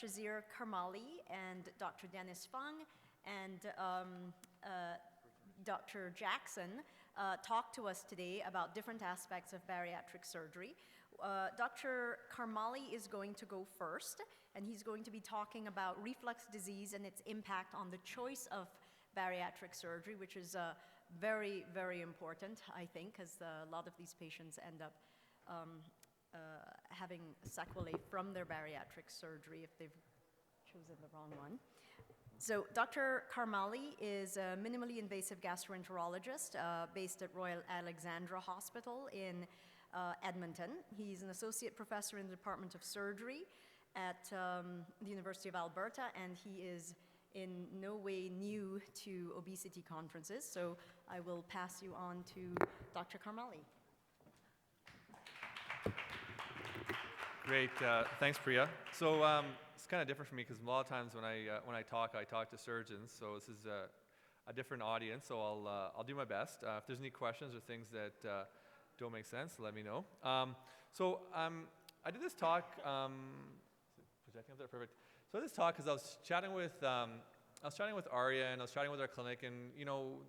Shazir Karmali and Dr. Dennis Fung and Dr. Jackson talk to us today about different aspects of bariatric surgery. Dr. Karmali is going to go first, and he's going to be talking about reflux disease and its impact on the choice of bariatric surgery, which is very, very important, I think, because a lot of these patients end up having sequelae from their bariatric surgery if they've chosen the wrong one. So Dr. Karmali is a minimally invasive gastroenterologist based at Royal Alexandra Hospital in Edmonton. He's an associate professor in the Department of Surgery at the University of Alberta, and he is in no way new to obesity conferences. So I will pass you on to Dr. Karmali. Great, thanks, Priya. So it's kind of different for me because a lot of times when I talk to surgeons. So this is a different audience. So I'll do my best. If there's any questions or things that don't make sense, let me know. I did this talk. Projecting up there, perfect. So I did this talk because I was chatting with Arya, and I was chatting with our clinic, and you know,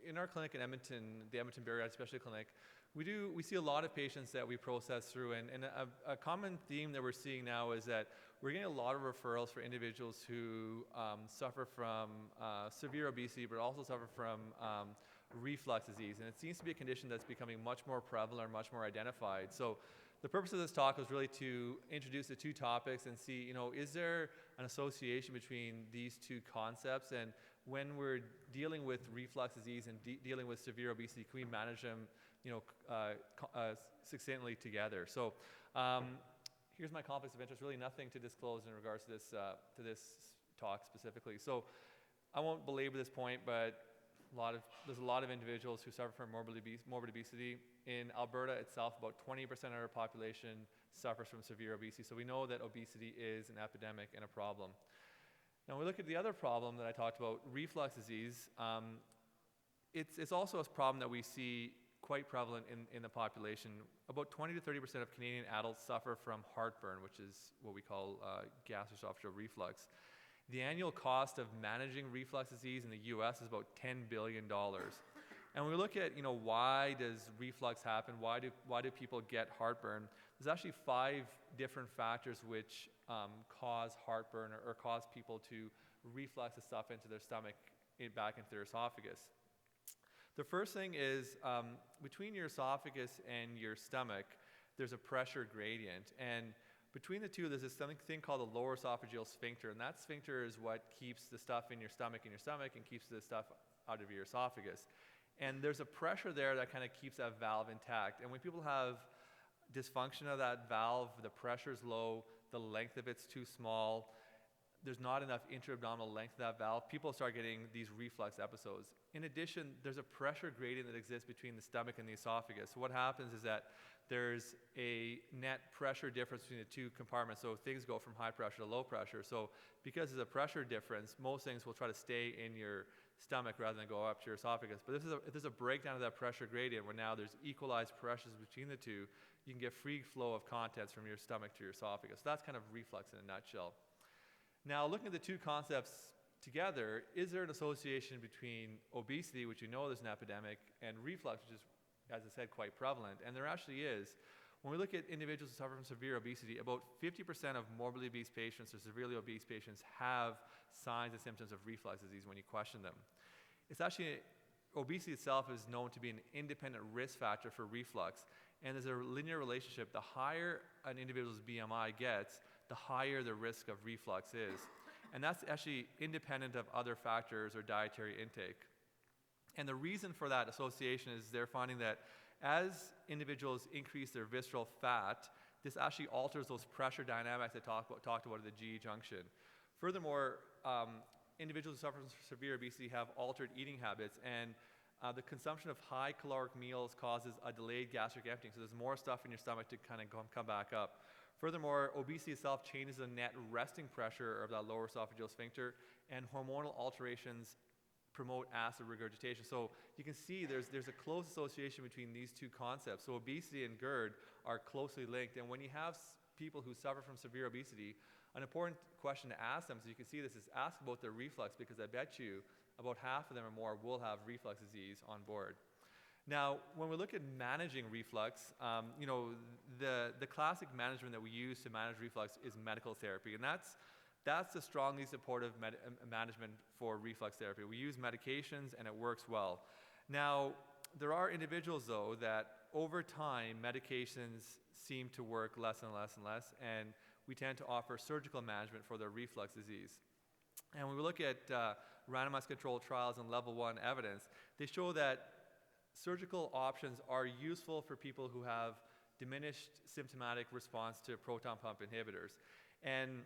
in our clinic in Edmonton, the Edmonton Bariatric Specialty Clinic, we see a lot of patients that we process through, and a common theme that we're seeing now is that we're getting a lot of referrals for individuals who suffer from severe obesity, but also suffer from reflux disease, and it seems to be a condition that's becoming much more prevalent, much more identified. So the purpose of this talk was really to introduce the two topics and see, you know, is there an association between these two concepts, and when we're dealing with reflux disease and dealing with severe obesity, can we manage them, you know, succinctly together? So here's my conflicts of interest. Really nothing to disclose in regards to this talk specifically. So I won't belabor this point, but there's a lot of individuals who suffer from morbid obesity. In Alberta itself, about 20% of our population suffers from severe obesity. So we know that obesity is an epidemic and a problem. Now, when we look at the other problem that I talked about, reflux disease, it's also a problem that we see quite prevalent in the population. About 20 to 30% of Canadian adults suffer from heartburn, which is what we call gastroesophageal reflux. The annual cost of managing reflux disease in the U.S. is about $10 billion. And when we look at, you know, why does reflux happen? Why do people get heartburn? There's actually 5 different factors which cause heartburn or cause people to reflux the stuff into their stomach back into their esophagus. The first thing is between your esophagus and your stomach, there's a pressure gradient. And between the two, there's this thing called the lower esophageal sphincter. And that sphincter is what keeps the stuff in your stomach and keeps the stuff out of your esophagus. And there's a pressure there that kind of keeps that valve intact. And when people have dysfunction of that valve, the pressure's low, the length of it's too small, there's not enough intra-abdominal length of that valve, people start getting these reflux episodes. In addition, there's a pressure gradient that exists between the stomach and the esophagus. So what happens is that there's a net pressure difference between the two compartments. So things go from high pressure to low pressure. So because there's a pressure difference, most things will try to stay in your stomach rather than go up to your esophagus. But if there's a breakdown of that pressure gradient where now there's equalized pressures between the two, you can get free flow of contents from your stomach to your esophagus. So that's kind of reflux in a nutshell. Now, looking at the two concepts together, is there an association between obesity, which you know is an epidemic, and reflux, which is, as I said, quite prevalent? And there actually is. When we look at individuals who suffer from severe obesity, about 50% of morbidly obese patients or severely obese patients have signs and symptoms of reflux disease when you question them. It's actually, obesity itself is known to be an independent risk factor for reflux, and there's a linear relationship. The higher an individual's BMI gets, the higher the risk of reflux is. And that's actually independent of other factors or dietary intake. And the reason for that association is they're finding that as individuals increase their visceral fat, this actually alters those pressure dynamics I talked about at the GE junction. Furthermore, individuals who suffer from severe obesity have altered eating habits, and the consumption of high caloric meals causes a delayed gastric emptying. So there's more stuff in your stomach to kind of come back up. Furthermore, obesity itself changes the net resting pressure of that lower esophageal sphincter, and hormonal alterations promote acid regurgitation. So you can see there's a close association between these two concepts. So obesity and GERD are closely linked, and when you have people who suffer from severe obesity, an important question to ask them, so you can see this, is ask about their reflux, because I bet you about half of them or more will have reflux disease on board. Now, when we look at managing reflux, you know, the classic management that we use to manage reflux is medical therapy, and that's the strongly supportive management for reflux therapy. We use medications and it works well. Now, there are individuals though that over time medications seem to work less and less and less, and we tend to offer surgical management for their reflux disease. And when we look at randomized controlled trials and level 1 evidence, they show that surgical options are useful for people who have diminished symptomatic response to proton pump inhibitors. And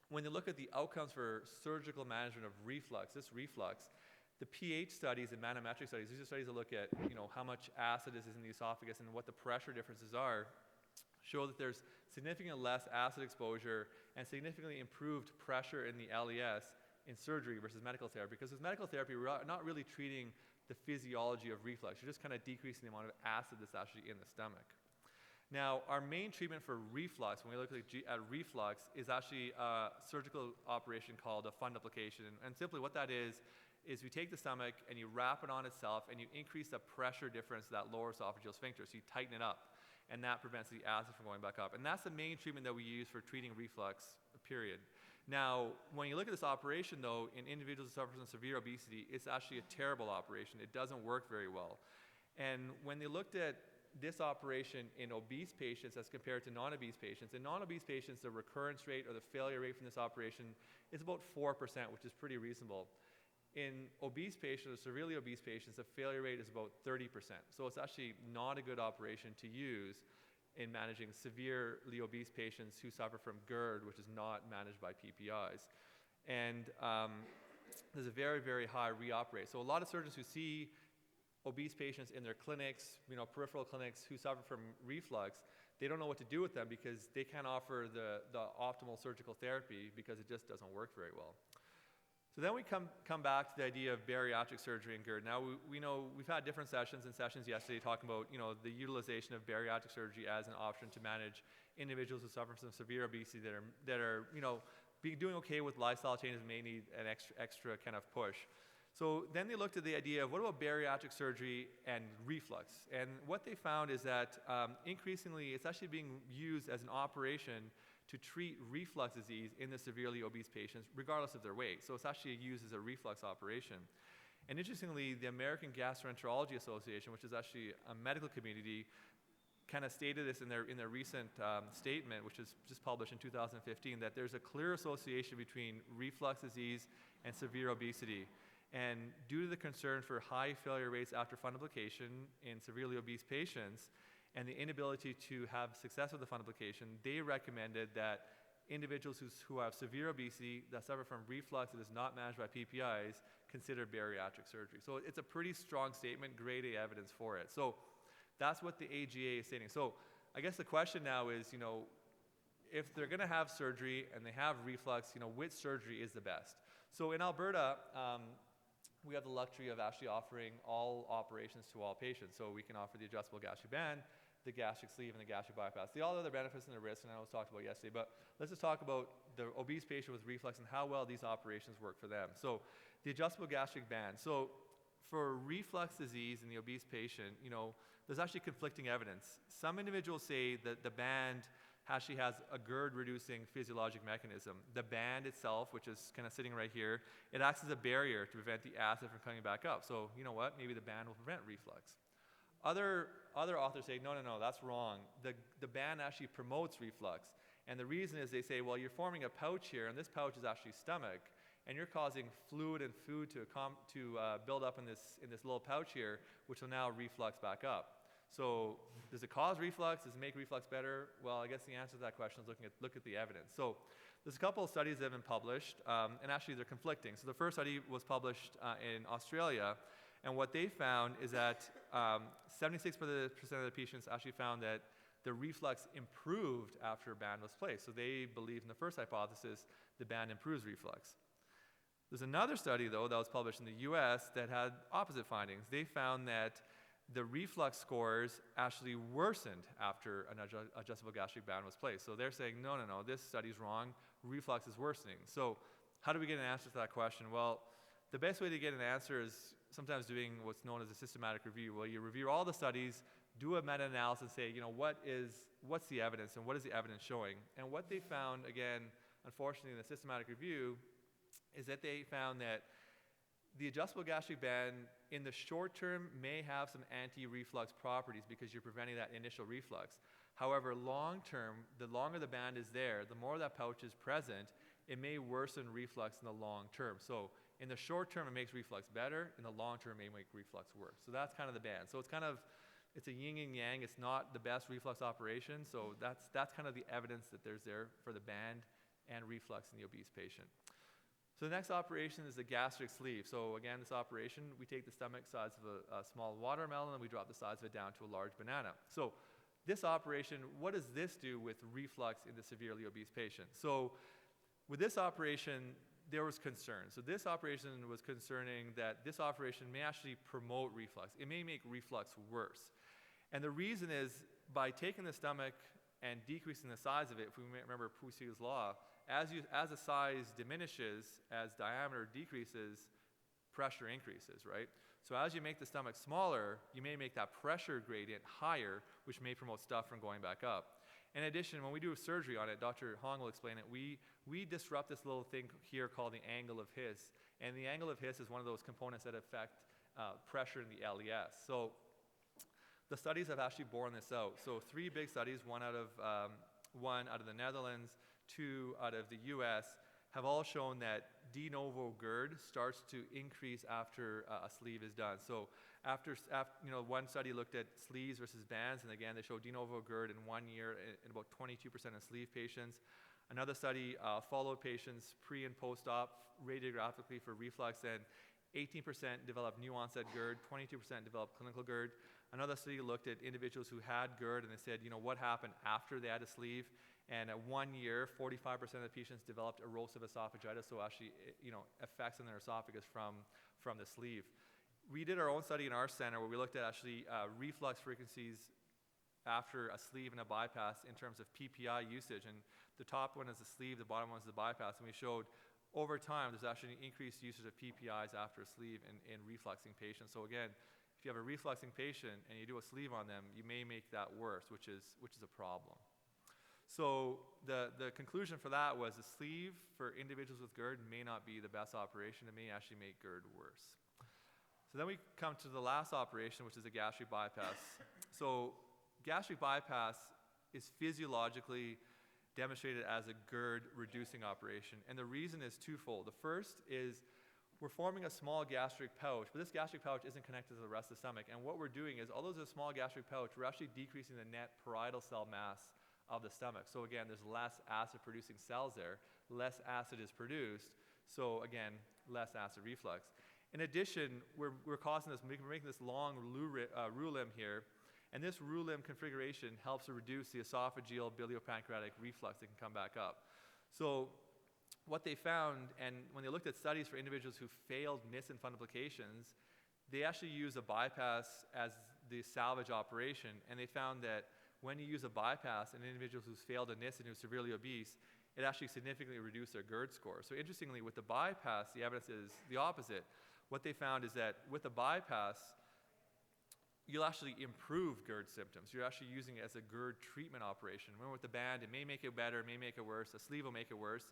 when you look at the outcomes for surgical management of reflux, the pH studies and manometric studies, these are studies that look at, you know, how much acid is in the esophagus and what the pressure differences are, show that there's significantly less acid exposure and significantly improved pressure in the LES in surgery versus medical therapy. Because with medical therapy, we're not really treating the physiology of reflux. You're just kind of decreasing the amount of acid that's actually in the stomach. Now, our main treatment for reflux, when we look at reflux, is actually a surgical operation called a fundoplication. And simply what that is we take the stomach and you wrap it on itself and you increase the pressure difference of that lower esophageal sphincter, so you tighten it up, and that prevents the acid from going back up. And that's the main treatment that we use for treating reflux, period. Now, when you look at this operation though, in individuals who suffer from severe obesity, it's actually a terrible operation. It doesn't work very well. And when they looked at this operation in obese patients as compared to non-obese patients, in non-obese patients, the recurrence rate or the failure rate from this operation is about 4%, which is pretty reasonable. In obese patients or severely obese patients, the failure rate is about 30%. So it's actually not a good operation to use in managing severely obese patients who suffer from GERD, which is not managed by PPIs. And there's a very, very high re-op rate. So a lot of surgeons who see obese patients in their clinics, you know, peripheral clinics who suffer from reflux, they don't know what to do with them because they can't offer the optimal surgical therapy because it just doesn't work very well. So then we come back to the idea of bariatric surgery and GERD. Now we know we've had different sessions yesterday talking about, you know, the utilization of bariatric surgery as an option to manage individuals who suffer from severe obesity that are you know, doing okay with lifestyle changes, may need an extra kind of push. So then they looked at the idea of what about bariatric surgery and reflux? And what they found is that increasingly it's actually being used as an operation to treat reflux disease in the severely obese patients, regardless of their weight. So it's actually used as a reflux operation. And interestingly, the American Gastroenterology Association, which is actually a medical community, kind of stated this in their recent statement, which was just published in 2015, that there's a clear association between reflux disease and severe obesity. And due to the concern for high failure rates after fundoplication in severely obese patients, and the inability to have success with the fundoplication, they recommended that individuals who have severe obesity that suffer from reflux that is not managed by PPIs consider bariatric surgery. So it's a pretty strong statement, grade A evidence for it. So that's what the AGA is stating. So I guess the question now is, you know, if they're gonna have surgery and they have reflux, you know, which surgery is the best? So in Alberta, we have the luxury of actually offering all operations to all patients. So we can offer the adjustable gastric band, the gastric sleeve, and the gastric bypass. The all other benefits and the risks, and I was talked about yesterday, but let's just talk about the obese patient with reflux and how well these operations work for them. So the adjustable gastric band. So for reflux disease in the obese patient, you know, there's actually conflicting evidence. Some individuals say that the band actually has a GERD-reducing physiologic mechanism. The band itself, which is kind of sitting right here, it acts as a barrier to prevent the acid from coming back up. So you know what? Maybe the band will prevent reflux. Other authors say, no, that's wrong. The band actually promotes reflux. And the reason is they say, well, you're forming a pouch here, and this pouch is actually stomach, and you're causing fluid and food to build up in this little pouch here, which will now reflux back up. So does it cause reflux? Does it make reflux better? Well, I guess the answer to that question is look at the evidence. So there's a couple of studies that have been published, and actually they're conflicting. So the first study was published in Australia, and what they found is that 76% of the patients actually found that the reflux improved after a band was placed. So they believe in the first hypothesis, the band improves reflux. There's another study, though, that was published in the US that had opposite findings. They found that the reflux scores actually worsened after an adjustable gastric band was placed. So they're saying, no, this study's wrong. reflux is worsening. So how do we get an answer to that question? Well, the best way to get an answer is sometimes doing what's known as a systematic review. Well, you review all the studies, do a meta-analysis, say, what's the evidence and what is the evidence showing? And what they found, again, unfortunately in the systematic review, is that they found that the adjustable gastric band in the short term may have some anti-reflux properties because you're preventing that initial reflux. However, long term, the longer the band is there, the more that pouch is present, it may worsen reflux in the long term. So in the short term, it makes reflux better. In the long term, it may make reflux worse. So that's kind of the band. So it's a yin and yang. It's not the best reflux operation. So that's kind of the evidence that there's there for the band and reflux in the obese patient. So the next operation is the gastric sleeve. So again, this operation, we take the stomach size of a small watermelon and we drop the size of it down to a large banana. So this operation, what does this do with reflux in the severely obese patient? So with this operation, there was concern. So this operation was concerning that this operation may actually promote reflux. It may make reflux worse. And the reason is by taking the stomach and decreasing the size of it, if we remember Poussey's law, as the size diminishes, as diameter decreases, pressure increases, right? So as you make the stomach smaller, you may make that pressure gradient higher, which may promote stuff from going back up. In addition, when we do a surgery on it, Dr. Hong will explain it, we disrupt this little thing here called the angle of His. And the angle of His is one of those components that affect pressure in the LES. So the studies have actually borne this out. So 3 big studies, one out of the Netherlands, 2 out of the US, have all shown that de novo GERD starts to increase after a sleeve is done. So after one study looked at sleeves versus bands, and again, they showed de novo GERD in 1 year in about 22% of sleeve patients. Another study followed patients pre and post-op radiographically for reflux, and 18% developed new onset GERD, 22% developed clinical GERD. Another study looked at individuals who had GERD, and they said, what happened after they had a sleeve? And at 1 year, 45% of the patients developed erosive esophagitis, so actually, effects on their esophagus from the sleeve. We did our own study in our center where we looked at actually reflux frequencies after a sleeve and a bypass in terms of PPI usage. And the top one is the sleeve, the bottom one is the bypass. And we showed over time there's actually an increased usage of PPIs after a sleeve in refluxing patients. So again, if you have a refluxing patient and you do a sleeve on them, you may make that worse, which is a problem. So the conclusion for that was the sleeve for individuals with GERD may not be the best operation. It may actually make GERD worse. So then we come to the last operation, which is a gastric bypass. So gastric bypass is physiologically demonstrated as a GERD reducing operation. And the reason is twofold. The first is we're forming a small gastric pouch, but this gastric pouch isn't connected to the rest of the stomach. And what we're doing is, although there's a small gastric pouch, we're actually decreasing the net parietal cell mass of the stomach. So again, there's less acid-producing cells there, less acid is produced, so again, less acid reflux. In addition, we're causing this, we're making this long Roux limb here, and this Roux limb configuration helps to reduce the esophageal biliopancreatic reflux that can come back up. So what they found, and when they looked at studies for individuals who failed Nissen fundoplications, they actually use a bypass as the salvage operation, and they found that when you use a bypass in individuals who's failed a Nissen who's severely obese, it actually significantly reduced their GERD score. So interestingly, with the bypass, the evidence is the opposite. What they found is that with the bypass, you'll actually improve GERD symptoms. You're actually using it as a GERD treatment operation. Remember with the band, it may make it better, it may make it worse, a sleeve will make it worse.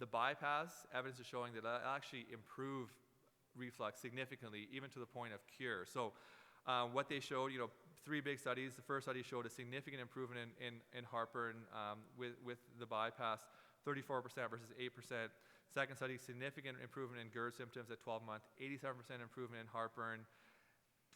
The bypass, evidence is showing that it'll actually improve reflux significantly, even to the point of cure. So what they showed, 3 big studies. The first study showed a significant improvement in heartburn with the bypass, 34% versus 8%. Second study, significant improvement in GERD symptoms at 12 months, 87% improvement in heartburn,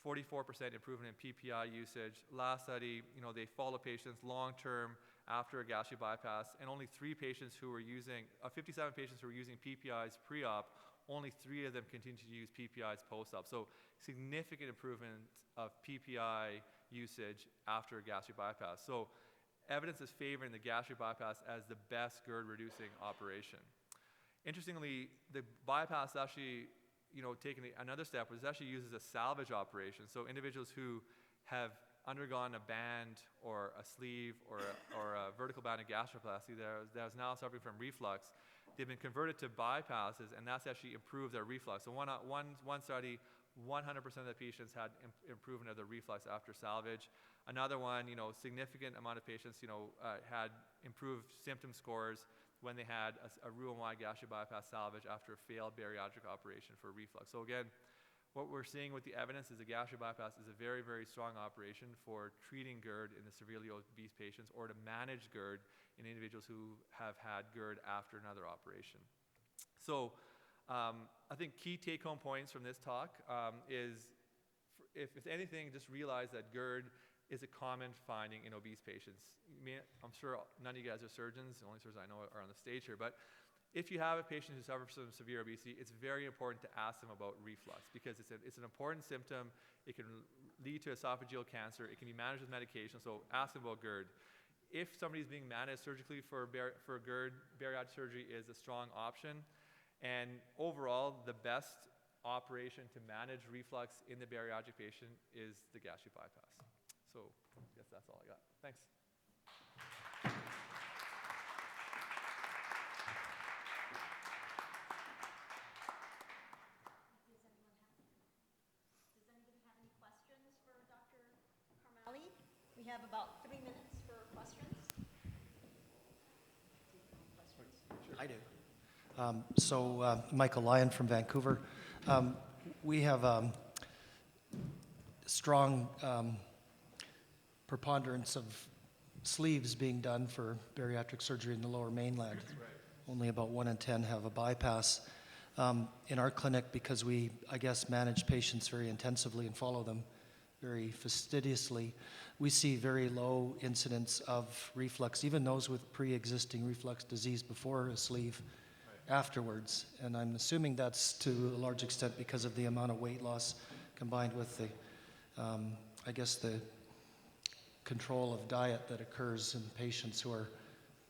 44% improvement in PPI usage. Last study, they follow patients long-term after a gastric bypass, and only 3 patients who were using, 57 patients who were using PPIs pre-op, only 3 of them continued to use PPIs post-op. So significant improvement of PPI usage after a gastric bypass. So evidence is favoring the gastric bypass as the best GERD reducing operation. Interestingly, the bypass actually, taking another step was actually used as a salvage operation. So individuals who have undergone a band or a sleeve or a vertical banded gastroplasty that was now suffering from reflux, they've been converted to bypasses, and that's actually improved their reflux. So one study, 100% of the patients had improvement of their reflux after salvage. Another one, significant amount of patients, had improved symptom scores when they had a Roux-wide gastric bypass salvage after a failed bariatric operation for reflux. So again, what we're seeing with the evidence is a gastric bypass is a very, very strong operation for treating GERD in the severely obese patients, or to manage GERD in individuals who have had GERD after another operation. So I think key take-home points from this talk is, if anything, just realize that GERD is a common finding in obese patients. I'm sure none of you guys are surgeons. The only surgeons I know are on the stage here. But if you have a patient who suffers from severe obesity, it's very important to ask them about reflux, because it's an important symptom. It can lead to esophageal cancer. It can be managed with medication. So ask them about GERD. If somebody's being managed surgically for GERD, bariatric surgery is a strong option. And overall, the best operation to manage reflux in the bariatric patient is the gastric bypass. So I guess that's all I got. Thanks. Does anybody have any questions for Dr. Karmali? We have about 3 minutes for questions. I do. Michael Lyon from Vancouver. We have strong preponderance of sleeves being done for bariatric surgery in the Lower Mainland. Right. Only about 1 in 10 have a bypass. In our clinic, because we, manage patients very intensively and follow them very fastidiously, we see very low incidence of reflux, even those with pre-existing reflux disease before a sleeve, afterwards. And I'm assuming that's to a large extent because of the amount of weight loss combined with the, the control of diet that occurs in patients who are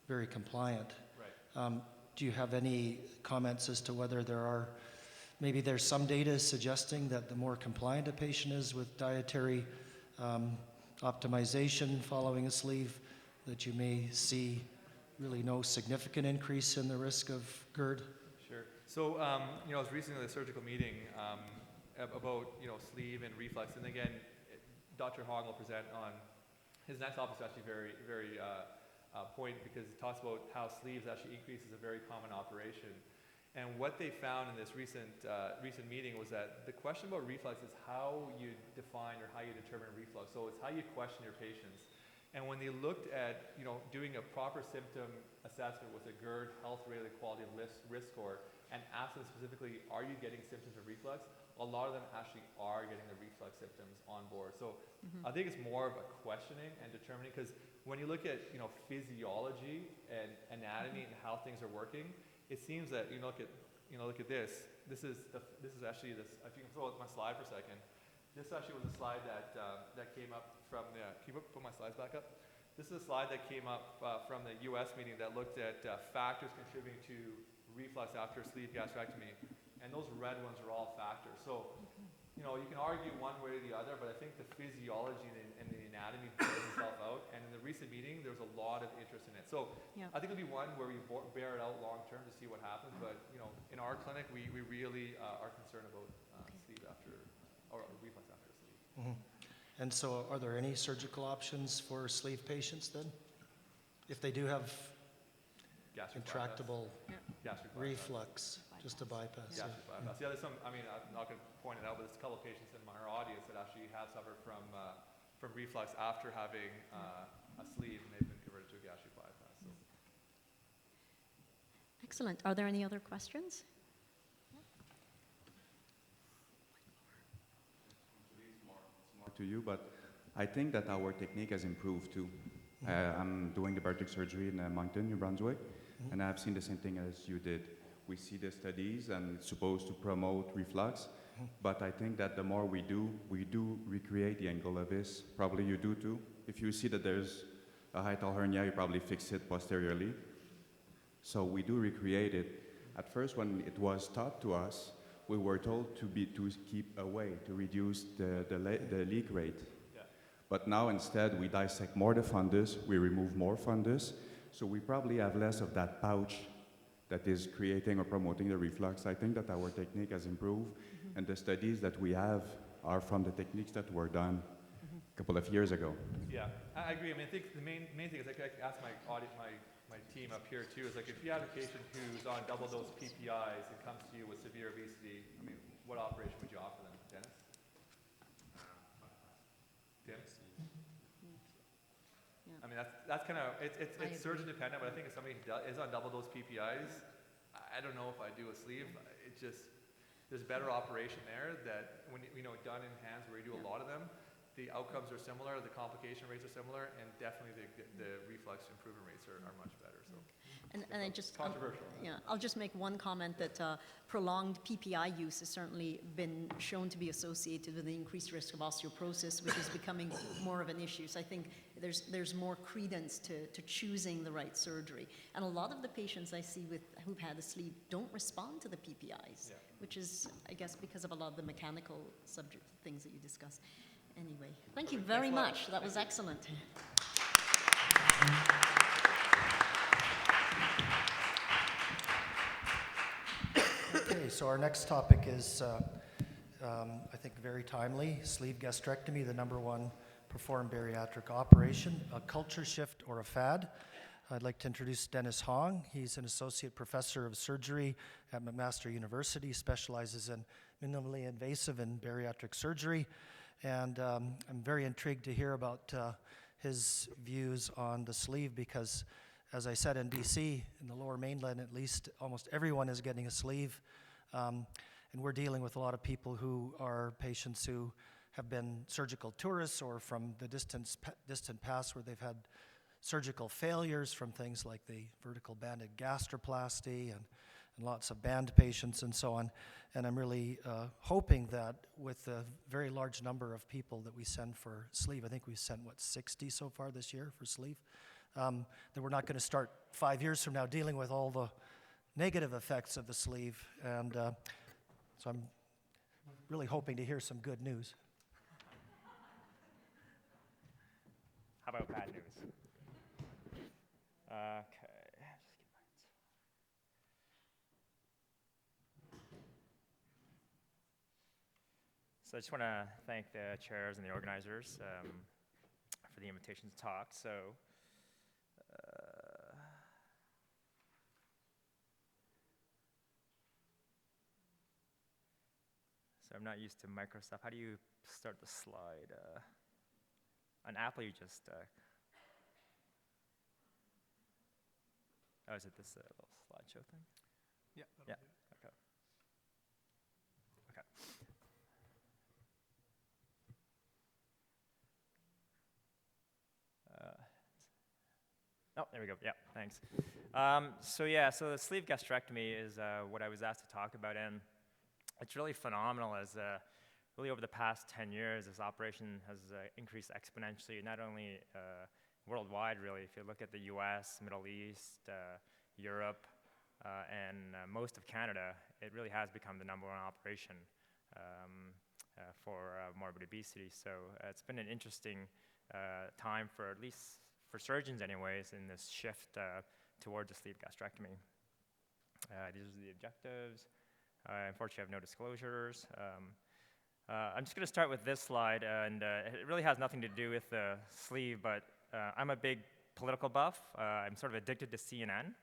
very compliant. Right. Do you have any comments as to whether there's some data suggesting that the more compliant a patient is with dietary optimization following a sleeve, that you may see really no significant increase in the risk of GERD? Sure. So, I was recently at a surgical meeting about, sleeve and reflux. And again, Dr. Hong will present on his next topic is actually very, very point, because it talks about how sleeves actually increases a very common operation. And what they found in this recent meeting was that the question about reflux is how you define or how you determine reflux. So it's how you question your patients. And when they looked at, doing a proper symptom assessment with a GERD health-related quality of risk score, and asked them specifically, are you getting symptoms of reflux? A lot of them actually are getting the reflux symptoms on board. So I think it's more of a questioning and determining, because when you look at, physiology and anatomy and how things are working, it seems that look at this. This is actually this. If you can throw up my slide for a second. This actually was a slide that came up from the. Can you put my slides back up? This is a slide that came up from the U.S. meeting that looked at factors contributing to reflux after sleeve gastrectomy, and those red ones are all factors. So, you can argue one way or the other, but I think the physiology and the anatomy bears itself out. And in the recent meeting, there was a lot of interest in it. So, I think it'll be one where we bear it out long term to see what happens. But in our clinic, we really are concerned about sleeve after or reflux after sleeve. Mm-hmm. And so, are there any surgical options for sleeve patients then, if they do have intractable reflux? Just a bypass. Gastric bypass. Yeah, there's some. I'm not going to point it out, but there's a couple of patients in our audience that actually have suffered from reflux after having a sleeve, and they've been converted to a gastric bypass. So. Excellent. Are there any other questions? It's more to you, but I think that our technique has improved too. I'm doing the bariatric surgery in Moncton, New Brunswick, and I've seen the same thing as you did. We see the studies, and it's supposed to promote reflux, but I think that the more we do recreate the angle of this. Probably you do too. If you see that there's a hiatal hernia, you probably fix it posteriorly. So we do recreate it. At first, when it was taught to us, we were told to keep away, to reduce the leak rate. Yeah. But now instead, we dissect more the fundus, we remove more fundus, so we probably have less of that pouch that is creating or promoting the reflux. I think that our technique has improved, and the studies that we have are from the techniques that were done a couple of years ago. Yeah, I agree. I mean, I think the main thing is I could ask my audience, my team up here too, is like if you have a patient who's on double dose PPIs and comes to you with severe obesity, I mean, what operation would you offer them, Dennis? Tim? I mean, that's kind of, it's surgeon dependent, but I think if somebody is on double dose PPIs, I don't know if I do a sleeve. It just, there's better operation there that when, done in hands where you do a lot of them, the outcomes are similar, the complication rates are similar, and definitely the reflux improvement rates are much better. So, and I just controversial. I'll just make one comment that prolonged PPI use has certainly been shown to be associated with the increased risk of osteoporosis, which is becoming more of an issue. So I think there's more credence to choosing the right surgery. And a lot of the patients I see who've had a sleeve don't respond to the PPIs, which is, I guess, because of a lot of the mechanical subject things that you discussed. Anyway, thank you very much. That was excellent. Okay, so our next topic is, I think, very timely, sleeve gastrectomy, the #1 performed bariatric operation, a culture shift or a fad. I'd like to introduce Dennis Hong. He's an associate professor of surgery at McMaster University, specializes in minimally invasive and bariatric surgery. And I'm very intrigued to hear about his views on the sleeve because, as I said, in BC, in the Lower Mainland at least, almost everyone is getting a sleeve. And we're dealing with a lot of people who are patients who have been surgical tourists or from the distant past where they've had surgical failures from things like the vertical banded gastroplasty and lots of band patients and so on. And I'm really hoping that with the very large number of people that we send for sleeve, I think we've sent, 60 so far this year for sleeve, that we're not going to start 5 years from now dealing with all the negative effects of the sleeve. And so I'm really hoping to hear some good news. How about bad news? Okay. So I just want to thank the chairs and the organizers for the invitation to talk. So I'm not used to micro stuff. How do you start the slide? On Apple, you just... oh, is it this little slideshow thing? Yeah. Yeah. Okay. Okay. Oh, there we go. Yeah, thanks. So the sleeve gastrectomy is what I was asked to talk about, and it's really phenomenal as really over the past 10 years, this operation has increased exponentially, not only worldwide, really. If you look at the US, Middle East, Europe, and most of Canada, it really has become the #1 operation for morbid obesity. So it's been an interesting time for, at least for surgeons anyways, in this shift towards a sleeve gastrectomy. These are the objectives. Unfortunately, I have no disclosures. I'm just going to start with this slide, and it really has nothing to do with the sleeve, but I'm a big political buff. I'm sort of addicted to CNN,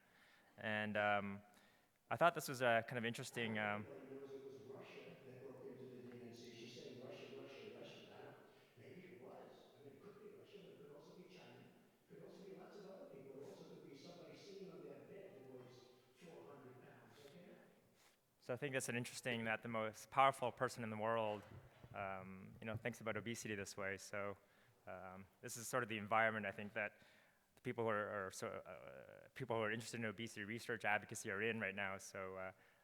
and I thought this was kind of interesting. It was Russia that broke into the DNC. She's saying Russia, Russia, Russia. I don't. Maybe it was. I mean, it could be Russia, but it could also be China. It could also be lots of other people. It also could be somebody sitting on that bed that weighs 400 pounds. Okay. So I think that's an interesting that the most powerful person in the world, thinks about obesity this way. So this is sort of the environment I think that the people who are interested in obesity research advocacy are in right now. So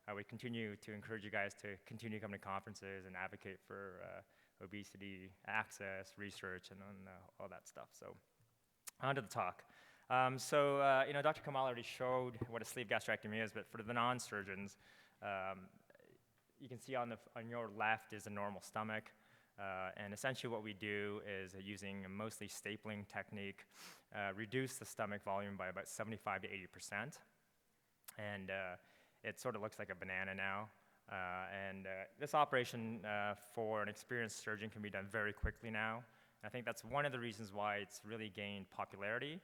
I would continue to encourage you guys to continue coming to conferences and advocate for obesity access, research, and all that stuff. So on to the talk. Dr. Kamal already showed what a sleeve gastrectomy is, but for the non-surgeons, you can see on your left is a normal stomach. And essentially what we do is using a mostly stapling technique, reduce the stomach volume by about 75 to 80%. And it sort of looks like a banana now. This operation for an experienced surgeon can be done very quickly now. I think that's one of the reasons why it's really gained popularity,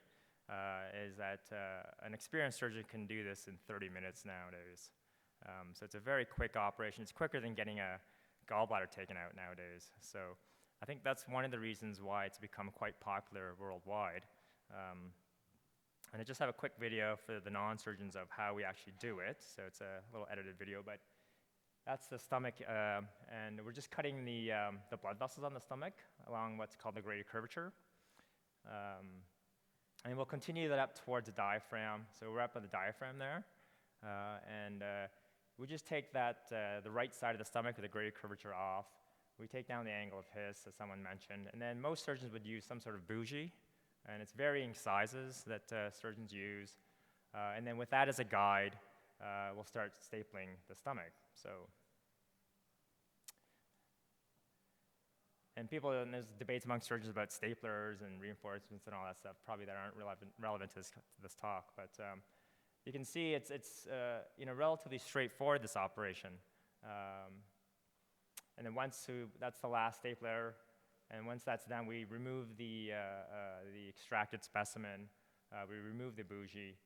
is that an experienced surgeon can do this in 30 minutes nowadays. So it's a very quick operation. It's quicker than getting a gallbladder taken out nowadays. So I think that's one of the reasons why it's become quite popular worldwide. And I just have a quick video for the non-surgeons of how we actually do it. So it's a little edited video, but that's the stomach, and we're just cutting the blood vessels on the stomach along what's called the graded curvature. And we'll continue that up towards the diaphragm. So we're up at the diaphragm there. We just take that, the right side of the stomach with the graded curvature off. We take down the angle of His, as someone mentioned. And then most surgeons would use some sort of bougie. And it's varying sizes that surgeons use. And then with that as a guide, we'll start stapling the stomach. And there's debates among surgeons about staplers and reinforcements and all that stuff, probably that aren't relevant to this talk. But you can see it's relatively straightforward, this operation. And then that's the last stapler. And once that's done, we remove the extracted specimen, we remove the bougie,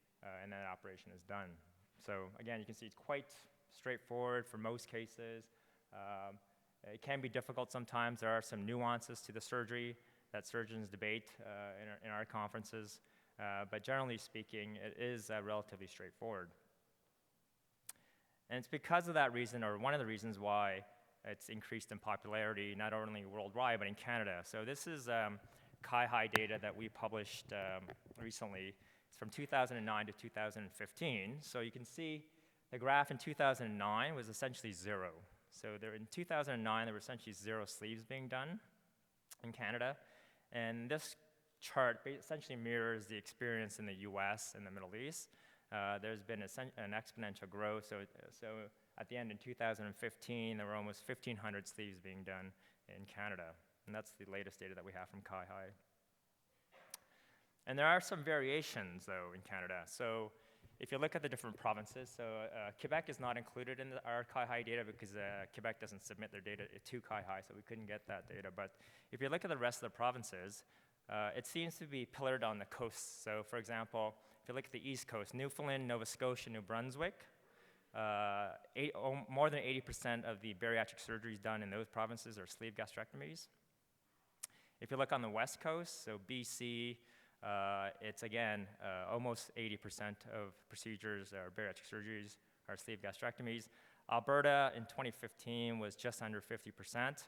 and that operation is done. So again, you can see it's quite straightforward for most cases. It can be difficult sometimes. There are some nuances to the surgery that surgeons debate in our conferences. But generally speaking, it is relatively straightforward. And it's because of that reason, or one of the reasons why it's increased in popularity, not only worldwide, but in Canada. So this is COI data that we published recently. It's from 2009 to 2015. So you can see the graph in 2009 was essentially zero. So in 2009, there were essentially 0 sleeves being done in Canada. And this chart essentially mirrors the experience in the US and the Middle East. There's been an exponential growth. So at the end in 2015, there were almost 1,500 sleeves being done in Canada. And that's the latest data that we have from COI. And there are some variations, though, in Canada. So if you look at the different provinces, so Quebec is not included in our COI data because Quebec doesn't submit their data to COI, so we couldn't get that data. But if you look at the rest of the provinces, it seems to be pillared on the coasts. So for example, if you look at the East Coast, Newfoundland, Nova Scotia, New Brunswick, more than 80% of the bariatric surgeries done in those provinces are sleeve gastrectomies. If you look on the West Coast, so BC, it's again, almost 80% of procedures or bariatric surgeries are sleeve gastrectomies. Alberta in 2015 was just under 50%.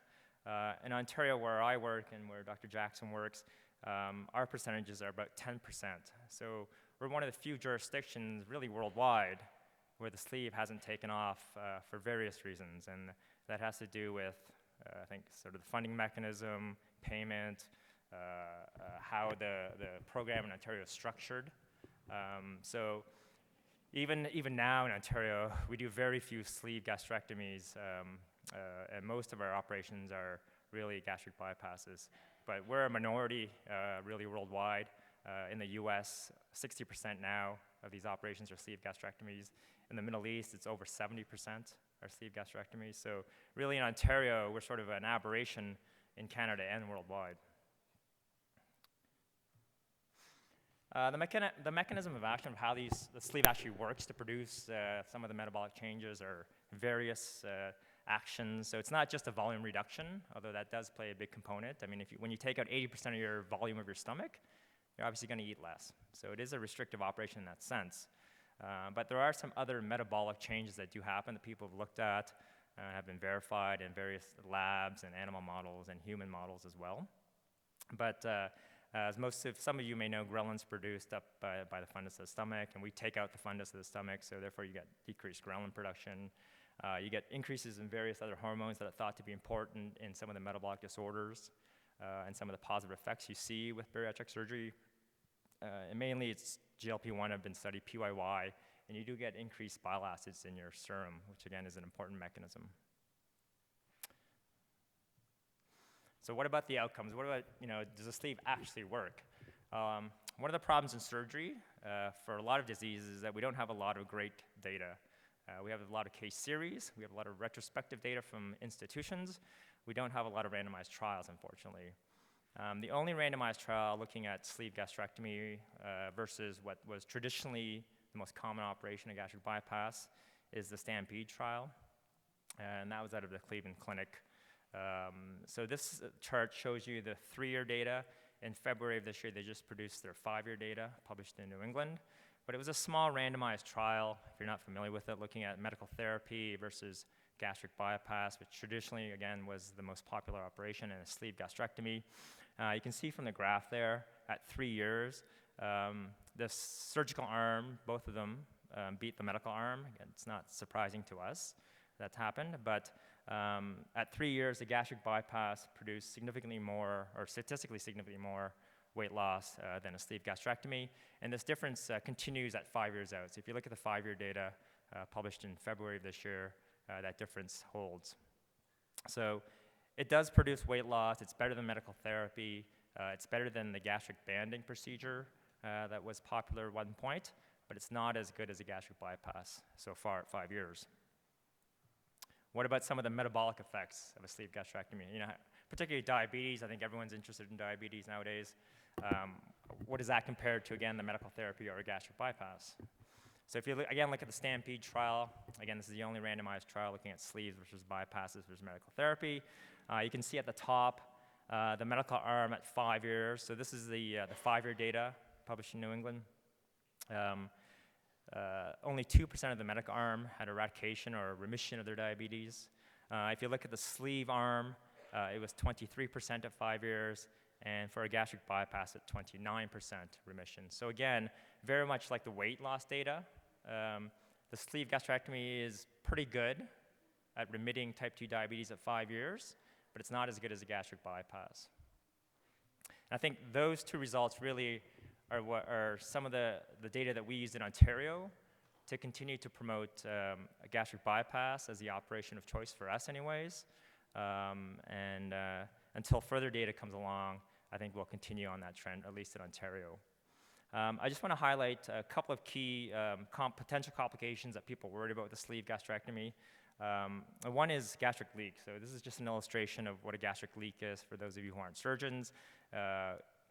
In Ontario, where I work and where Dr. Jackson works, our percentages are about 10%. So we're one of the few jurisdictions really worldwide where the sleeve hasn't taken off for various reasons. And that has to do with, I think, sort of the funding mechanism, payment, how the program in Ontario is structured. So even now in Ontario, we do very few sleeve gastrectomies, and most of our operations are really gastric bypasses. But we're a minority really worldwide. In the US, 60% now of these operations are sleeve gastrectomies. In the Middle East, it's over 70% are sleeve gastrectomies. So really in Ontario, we're sort of an aberration in Canada and worldwide. The mechanism of action of how the sleeve actually works to produce some of the metabolic changes are various actions. So it's not just a volume reduction, although that does play a big component. I mean, when you take out 80% of your volume of your stomach, you're obviously going to eat less. So it is a restrictive operation in that sense. But there are some other metabolic changes that do happen that people have looked at, have been verified in various labs and animal models and human models as well. But as some of you may know, ghrelin's produced up by the fundus of the stomach, and we take out the fundus of the stomach, so therefore you get decreased ghrelin production. You get increases in various other hormones that are thought to be important in some of the metabolic disorders and some of the positive effects you see with bariatric surgery. And mainly it's GLP-1 have been studied, PYY, and you do get increased bile acids in your serum, which again is an important mechanism. So what about the outcomes? What about, does the sleeve actually work? One of the problems in surgery for a lot of diseases is that we don't have a lot of great data. We have a lot of case series. We have a lot of retrospective data from institutions. We don't have a lot of randomized trials, unfortunately. The only randomized trial looking at sleeve gastrectomy versus what was traditionally the most common operation, a gastric bypass, is the Stampede trial. And that was out of the Cleveland Clinic. So this chart shows you the 3-year data. In February of this year, they just produced their 5-year data, published in New England. But it was a small randomized trial, if you're not familiar with it, looking at medical therapy versus gastric bypass, which traditionally, again, was the most popular operation in a sleeve gastrectomy. You can see from the graph there, at 3 years, the surgical arm, both of them, beat the medical arm. Again, it's not surprising to us that's happened, but at 3 years, the gastric bypass produced significantly more, or statistically significantly more, weight loss than a sleeve gastrectomy. And this difference continues at 5 years out. So if you look at the 5-year data published in February of this year, that difference holds. So it does produce weight loss. It's better than medical therapy. It's better than the gastric banding procedure that was popular at one point, but it's not as good as a gastric bypass so far at 5 years. What about some of the metabolic effects of a sleeve gastrectomy? Particularly diabetes. I think everyone's interested in diabetes nowadays. What does that compare to, again, the medical therapy or a gastric bypass? So if you look at the Stampede trial, again, this is the only randomized trial looking at sleeves versus bypasses versus medical therapy. You can see at the top the medical arm at 5 years. So this is the 5-year data published in New England. Only 2% of the medical arm had eradication or remission of their diabetes. If you look at the sleeve arm, it was 23% at 5 years, and for a gastric bypass at 29% remission. So again, very much like the weight loss data, the sleeve gastrectomy is pretty good at remitting type 2 diabetes at 5 years, but it's not as good as a gastric bypass. And I think those two results really are some of the data that we used in Ontario to continue to promote a gastric bypass as the operation of choice for us anyways. And until further data comes along, I think we'll continue on that trend, at least in Ontario. I just want to highlight a couple of key potential complications that people are worried about with the sleeve gastrectomy. One is gastric leak. So this is just an illustration of what a gastric leak is for those of you who aren't surgeons.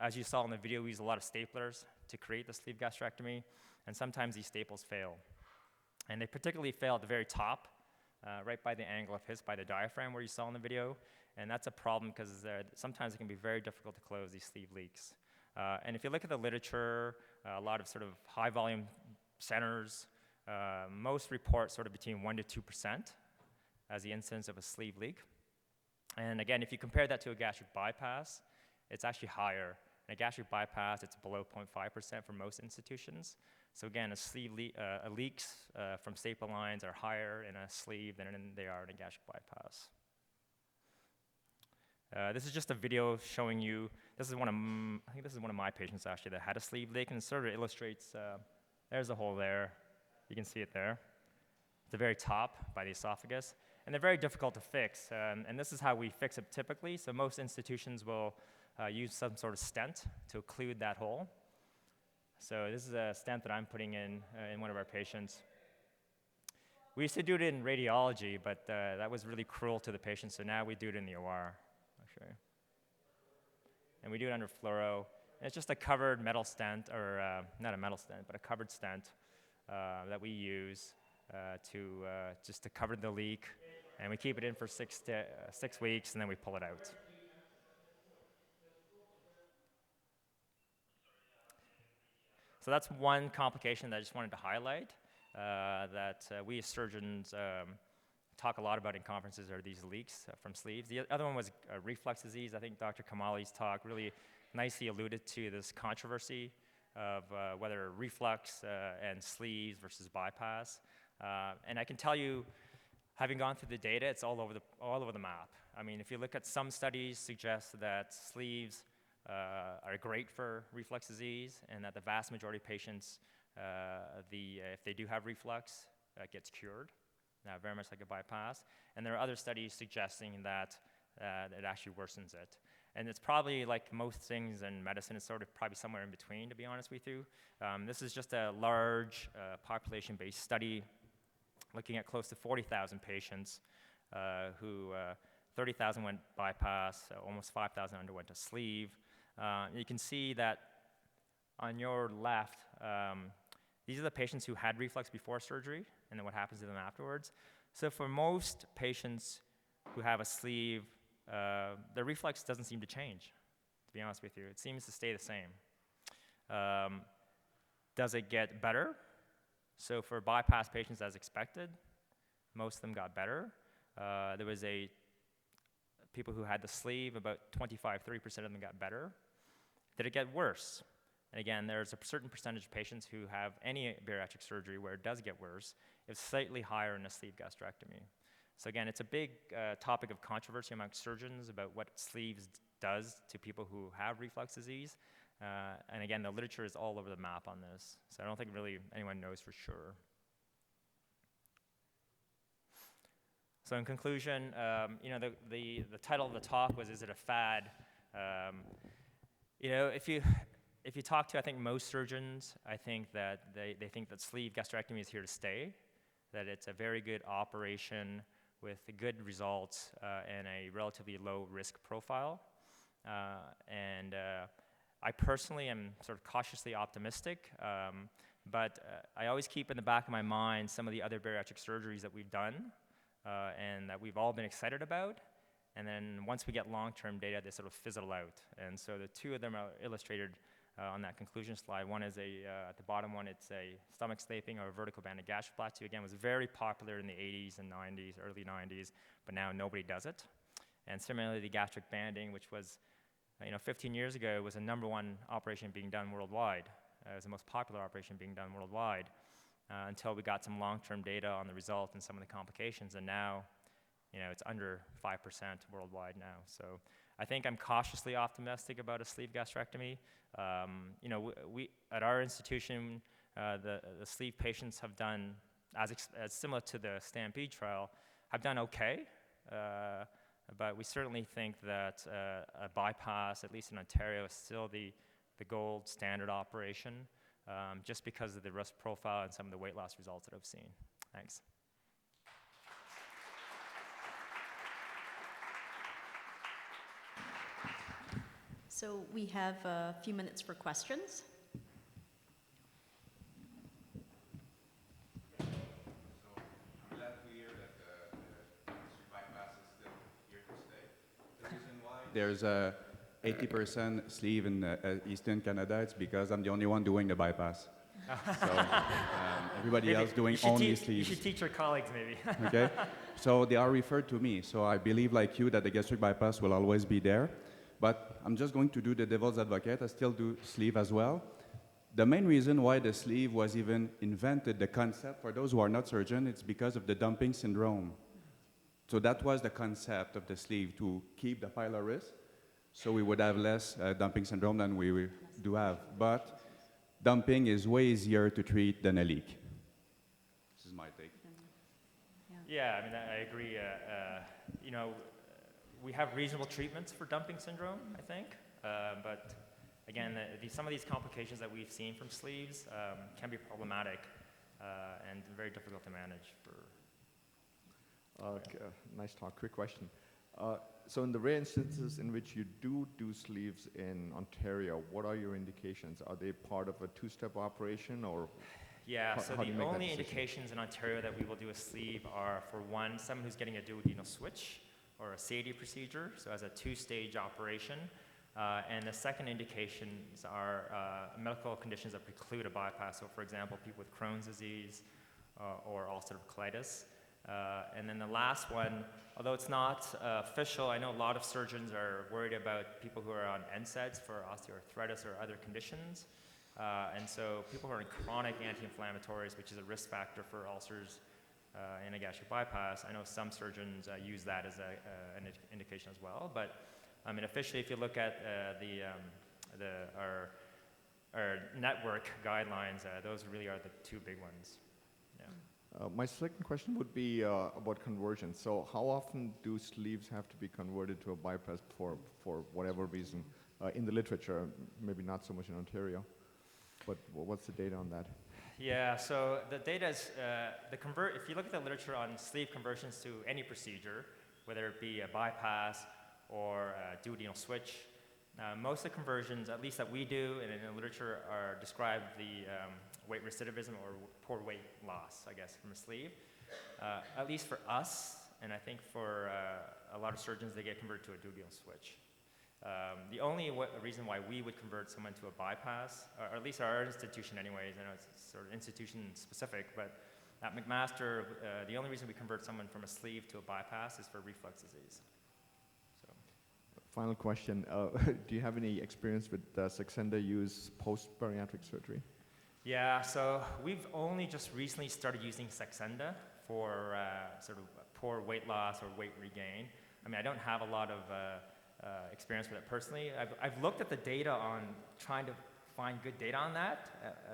As you saw in the video, we use a lot of staplers to create the sleeve gastrectomy, and sometimes these staples fail. And they particularly fail at the very top, right by the angle of by the diaphragm where you saw in the video. And that's a problem because sometimes it can be very difficult to close these sleeve leaks. And if you look at the literature, a lot of sort of high volume centers, most report sort of between 1% to 2% as the incidence of a sleeve leak. And again, if you compare that to a gastric bypass, it's actually higher. In a gastric bypass, it's below 0.5% for most institutions. So again, leaks from staple lines are higher in a sleeve than they are in a gastric bypass. This is just a video showing you, I think this is one of my patients actually that had a sleeve leak, and it sort of illustrates, there's a hole there. You can see it there. At the very top by the esophagus. And they're very difficult to fix, and this is how we fix it typically. So most institutions will use some sort of stent to occlude that hole. So this is a stent that I'm putting in one of our patients. We used to do it in radiology, but that was really cruel to the patient, so now we do it in the OR. Actually. And we do it under fluoro. And it's just a covered metal stent, or not a metal stent, but a covered stent that we use just to cover the leak. And we keep it in for 6 weeks, and then we pull it out. So that's one complication that I just wanted to highlight that we as surgeons talk a lot about in conferences are these leaks from sleeves. The other one was reflux disease. I think Dr. Kamali's talk really nicely alluded to this controversy of whether reflux and sleeves versus bypass. And I can tell you, having gone through the data, it's all over the map. I mean, if you look at some studies suggest that sleeves are great for reflux disease, and that the vast majority of patients, if they do have reflux, gets cured, very much like a bypass. And there are other studies suggesting that it actually worsens it. And it's probably like most things in medicine, it's sort of probably somewhere in between, to be honest with you. This is just a large population-based study looking at close to 40,000 patients who 30,000 went bypass, almost 5,000 underwent a sleeve. You can see that on your left, these are the patients who had reflux before surgery and then what happens to them afterwards. So for most patients who have a sleeve, the reflux doesn't seem to change, to be honest with you. It seems to stay the same. Does it get better? So for bypass patients, as expected, most of them got better. There was people who had the sleeve, about 25–30% of them got better. Did it get worse? And again, there's a certain percentage of patients who have any bariatric surgery where it does get worse. It's slightly higher in a sleeve gastrectomy. So again, it's a big topic of controversy among surgeons about what sleeves does to people who have reflux disease. And again, the literature is all over the map on this. So I don't think really anyone knows for sure. So in conclusion, the title of the talk was, "Is it a fad?" If you talk to, I think, most surgeons, I think that they think that sleeve gastrectomy is here to stay, that it's a very good operation with good results and a relatively low risk profile. I personally am sort of cautiously optimistic, but I always keep in the back of my mind some of the other bariatric surgeries that we've done and that we've all been excited about. And then once we get long-term data, they sort of fizzle out. And so the two of them are illustrated on that conclusion slide. One is at the bottom one, it's a stomach stapling or a vertical banded gastroplasty. Again, was very popular in the 80s and 90s, early 90s, but now nobody does it. And similarly, the gastric banding, which was 15 years ago, was the #1 operation being done worldwide. It was the most popular operation being done worldwide until we got some long-term data on the result and some of the complications. And now, it's under 5% worldwide now. So I think I'm cautiously optimistic about a sleeve gastrectomy. We at our institution, the sleeve patients have done, as similar to the Stampede trial, have done okay. But we certainly think that a bypass, at least in Ontario, is still the gold standard operation, just because of the risk profile and some of the weight loss results that I've seen. Thanks. So we have a few minutes for questions. I'm glad to hear that the bypass is still here to stay. The reason why there's a 80% sleeve in Eastern Canada, it's because I'm the only one doing the bypass. So everybody Maybe else doing only sleeves. You should teach your colleagues, maybe. Okay, so they are referred to me. So I believe, like you, that the gastric bypass will always be there. But I'm just going to do the devil's advocate. I still do sleeve as well. The main reason why the sleeve was even invented, the concept, for those who are not surgeons, it's because of the dumping syndrome. So that was the concept of the sleeve, to keep the pylorus, so we would have less dumping syndrome than we do have. But dumping is way easier to treat than a leak. This is my take. Yeah, I mean, I agree. We have reasonable treatments for dumping syndrome, I think. But again, some of these complications that we've seen from sleeves can be problematic and very difficult to manage. Nice talk. Quick question. So in the rare instances in which you do sleeves in Ontario, what are your indications? Are they part of a two-step operation, or? Yeah, so how do you the make that only decision? indications in Ontario that we will do a sleeve are for one, someone who's getting a duodenal switch or a SADI procedure, so as a two-stage operation. And the second indications are medical conditions that preclude a bypass. So for example, people with Crohn's disease or ulcerative colitis. And then the last one, although it's not official, I know a lot of surgeons are worried about people who are on NSAIDs for osteoarthritis or other conditions. And so people who are on chronic anti-inflammatories, which is a risk factor for ulcers and a gastric bypass, I know some surgeons use that as an indication as well. But I mean, officially, if you look at our network guidelines, those really are the two big ones. Yeah. My second question would be about conversion. So how often do sleeves have to be converted to a bypass for whatever reason in the literature? Maybe not so much in Ontario, but what's the data on that? Yeah, so the data is, if you look at the literature on sleeve conversions to any procedure, whether it be a bypass or a duodenal switch, most of the conversions, at least that we do and in the literature, are described the weight recidivism or poor weight loss, I guess, from a sleeve. At least for us, and I think for a lot of surgeons, they get converted to a duodenal switch. The only reason why we would convert someone to a bypass, or at least our institution anyways, I know it's sort of institution specific, but at McMaster, the only reason we convert someone from a sleeve to a bypass is for reflux disease. So. Final question, do you have any experience with Saxenda use post-bariatric surgery? Yeah, so we've only just recently started using Saxenda for sort of poor weight loss or weight regain. I mean, I don't have a lot of experience with it personally. I've looked at the data on trying to find good data on that.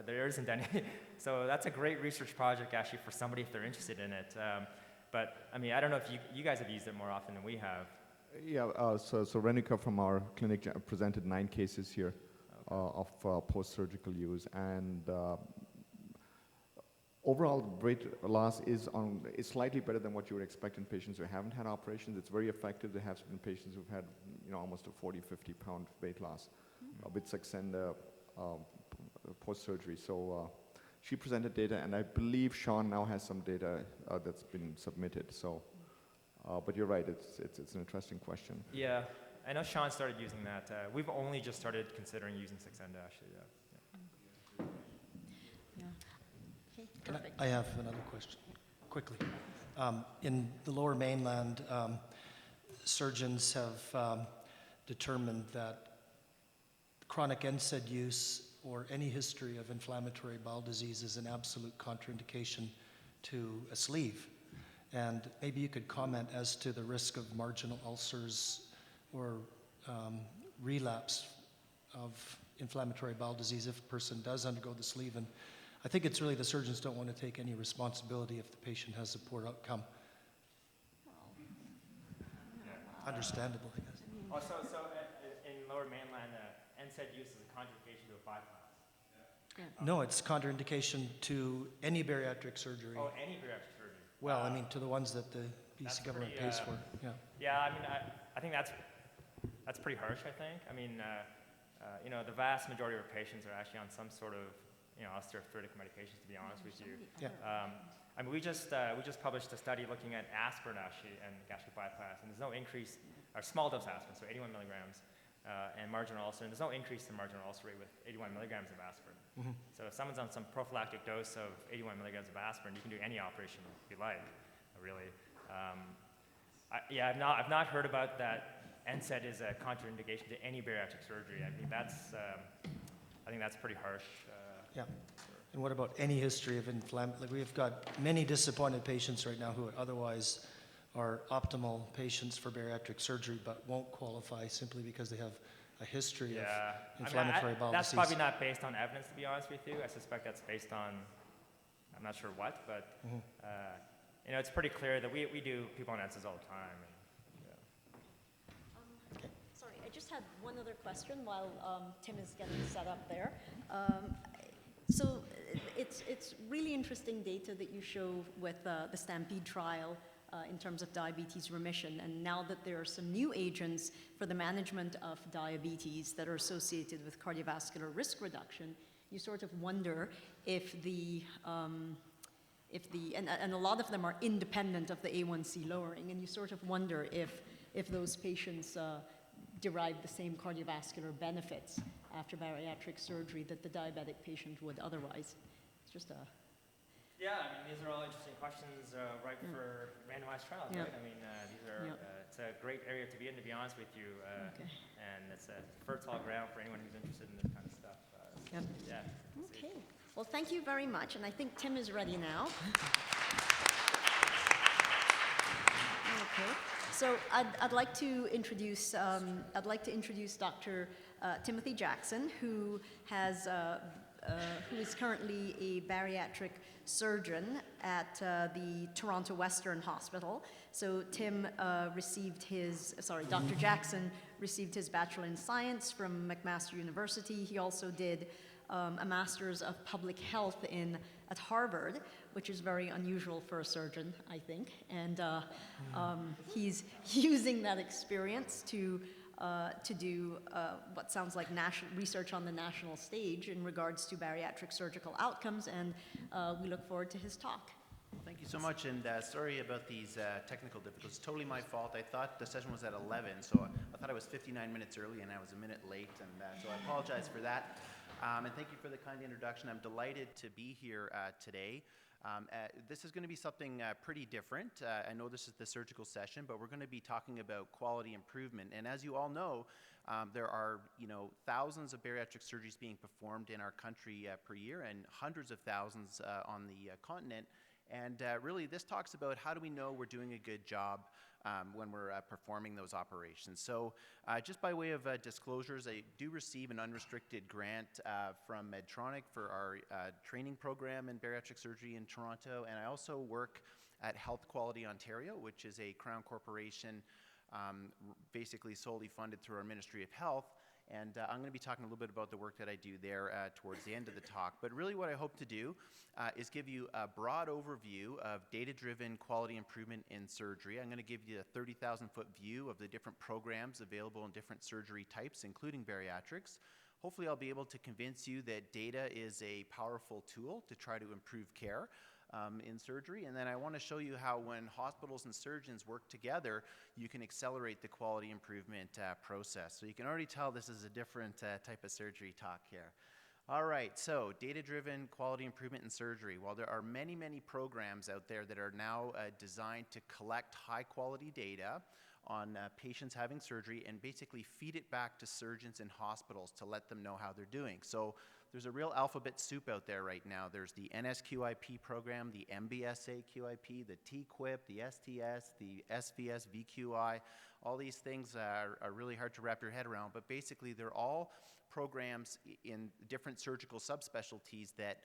There isn't any. So that's a great research project actually for somebody if they're interested in it. But I mean, I don't know if you guys have used it more often than we have. Yeah, so Renika from our clinic presented 9 cases here of post-surgical use, and overall weight loss is slightly better than what you would expect in patients who haven't had operations. It's very effective. There have been patients who've had almost a 40, 50 pound weight loss with Saxenda post-surgery. So she presented data, and I believe Sean now has some data that's been submitted. So, but you're right, it's an interesting question. Yeah, I know Sean started using that. We've only just started considering using Saxenda actually. Yeah. Okay, perfect. I have another question, quickly. In the Lower Mainland, surgeons have determined that chronic NSAID use or any history of inflammatory bowel disease is an absolute contraindication to a sleeve. And maybe you could comment as to the risk of marginal ulcers or relapse of inflammatory bowel disease if a person does undergo the sleeve. And I think it's really the surgeons don't want to take any responsibility if the patient has a poor outcome. Understandable, I guess. Oh, so in Lower Mainland, NSAID use is a contraindication to a bypass. No, it's contraindication to any bariatric surgery. Oh, any bariatric surgery. Well, I mean, to the ones that the BC government pays for. Yeah. Yeah, I mean, I think that's pretty harsh. I think. I mean, the vast majority of our patients are actually on some sort of osteoarthritic medications. To be honest with you. Yeah. I mean, we just published a study looking at aspirin actually and gastric bypass, and there's no increase, or small dose aspirin, so 81 milligrams, and marginal ulcer, and there's no increase in marginal ulcer rate with 81 milligrams of aspirin. Mm-hmm. So if someone's on some prophylactic dose of 81 milligrams of aspirin, you can do any operation you like, really. I've not heard about that NSAID is a contraindication to any bariatric surgery. I mean, I think that's pretty harsh. Yeah. And what about any history of inflammation? Like we've got many disappointed patients right now who otherwise are optimal patients for bariatric surgery but won't qualify simply because they have a history of inflammatory bowel disease. That's probably not based on evidence, to be honest with you. I suspect that's based on, I'm not sure what, but it's pretty clear that we do people on NSAIDs all the time. Okay. Sorry, I just had one other question while Tim is getting set up there. So it's really interesting data that you show with the Stampede trial in terms of diabetes remission. And now that there are some new agents for the management of diabetes that are associated with cardiovascular risk reduction, you sort of wonder if and a lot of them are independent of the A1C lowering, and you sort of wonder if those patients derive the same cardiovascular benefits after bariatric surgery that the diabetic patient would otherwise. It's just a... Yeah, I mean, these are all interesting questions for randomized trials, right? I mean, it's a great area to be in, to be honest with you. And it's a fertile ground for anyone who's interested in this kind of stuff. Okay. Well, thank you very much, and I think Tim is ready now. Okay. So I'd like to introduce Dr. Timothy Jackson, who has who is currently a bariatric surgeon at the Toronto Western Hospital. So Dr. Jackson received his Bachelor in Science from McMaster University. He also did a Master's of Public Health at Harvard, which is very unusual for a surgeon, I think. And he's using that experience to do what sounds like research on the national stage in regards to bariatric surgical outcomes, and we look forward to his talk. Thank you so much, and sorry about these technical difficulties. Totally my fault. I thought the session was at 11, so I thought I was 59 minutes early, and I was a minute late, and so I apologize for that. And thank you for the kind introduction. I'm delighted to be here today. This is going to be something pretty different. I know this is the surgical session, but we're going to be talking about quality improvement. And as you all know, there are thousands of bariatric surgeries being performed in our country per year, and hundreds of thousands on the continent. And really, this talks about how do we know we're doing a good job when we're performing those operations. So just by way of disclosures, I do receive an unrestricted grant from Medtronic for our training program in bariatric surgery in Toronto, and I also work at Health Quality Ontario, which is a Crown corporation basically solely funded through our Ministry of Health. And I'm going to be talking a little bit about the work that I do there towards the end of the talk. But really what I hope to do is give you a broad overview of data-driven quality improvement in surgery. I'm going to give you a 30,000-foot view of the different programs available in different surgery types, including bariatrics. Hopefully I'll be able to convince you that data is a powerful tool to try to improve care in surgery. And then I want to show you how when hospitals and surgeons work together, you can accelerate the quality improvement process. So you can already tell this is a different type of surgery talk here. All right, so data-driven quality improvement in surgery. While there are many, many programs out there that are now designed to collect high-quality data on patients having surgery and basically feed it back to surgeons and hospitals to let them know how they're doing. So there's a real alphabet soup out there right now. There's the NSQIP program, the MBSAQIP, the TQIP, the STS, the SVS, VQI. All these things are really hard to wrap your head around, but basically they're all programs in different surgical subspecialties that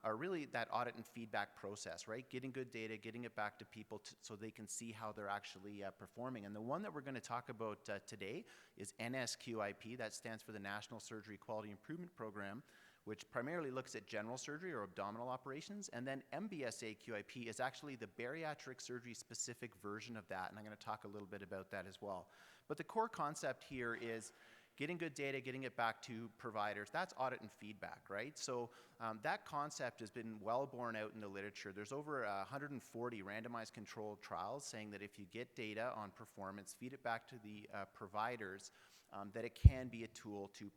are really that audit and feedback process, right? Getting good data, getting it back to people so they can see how they're actually performing. And the one that we're going to talk about today is NSQIP. That stands for the National Surgery Quality Improvement Program, which primarily looks at general surgery or abdominal operations. And then MBSAQIP is actually the bariatric surgery specific version of that. And I'm going to talk a little bit about that as well. But the core concept here is getting good data, getting it back to providers. That's audit and feedback, right? So that concept has been well borne out in the literature. There's over 140 randomized controlled trials saying that if you get data on performance, feed it back to the providers, that it can be a tool to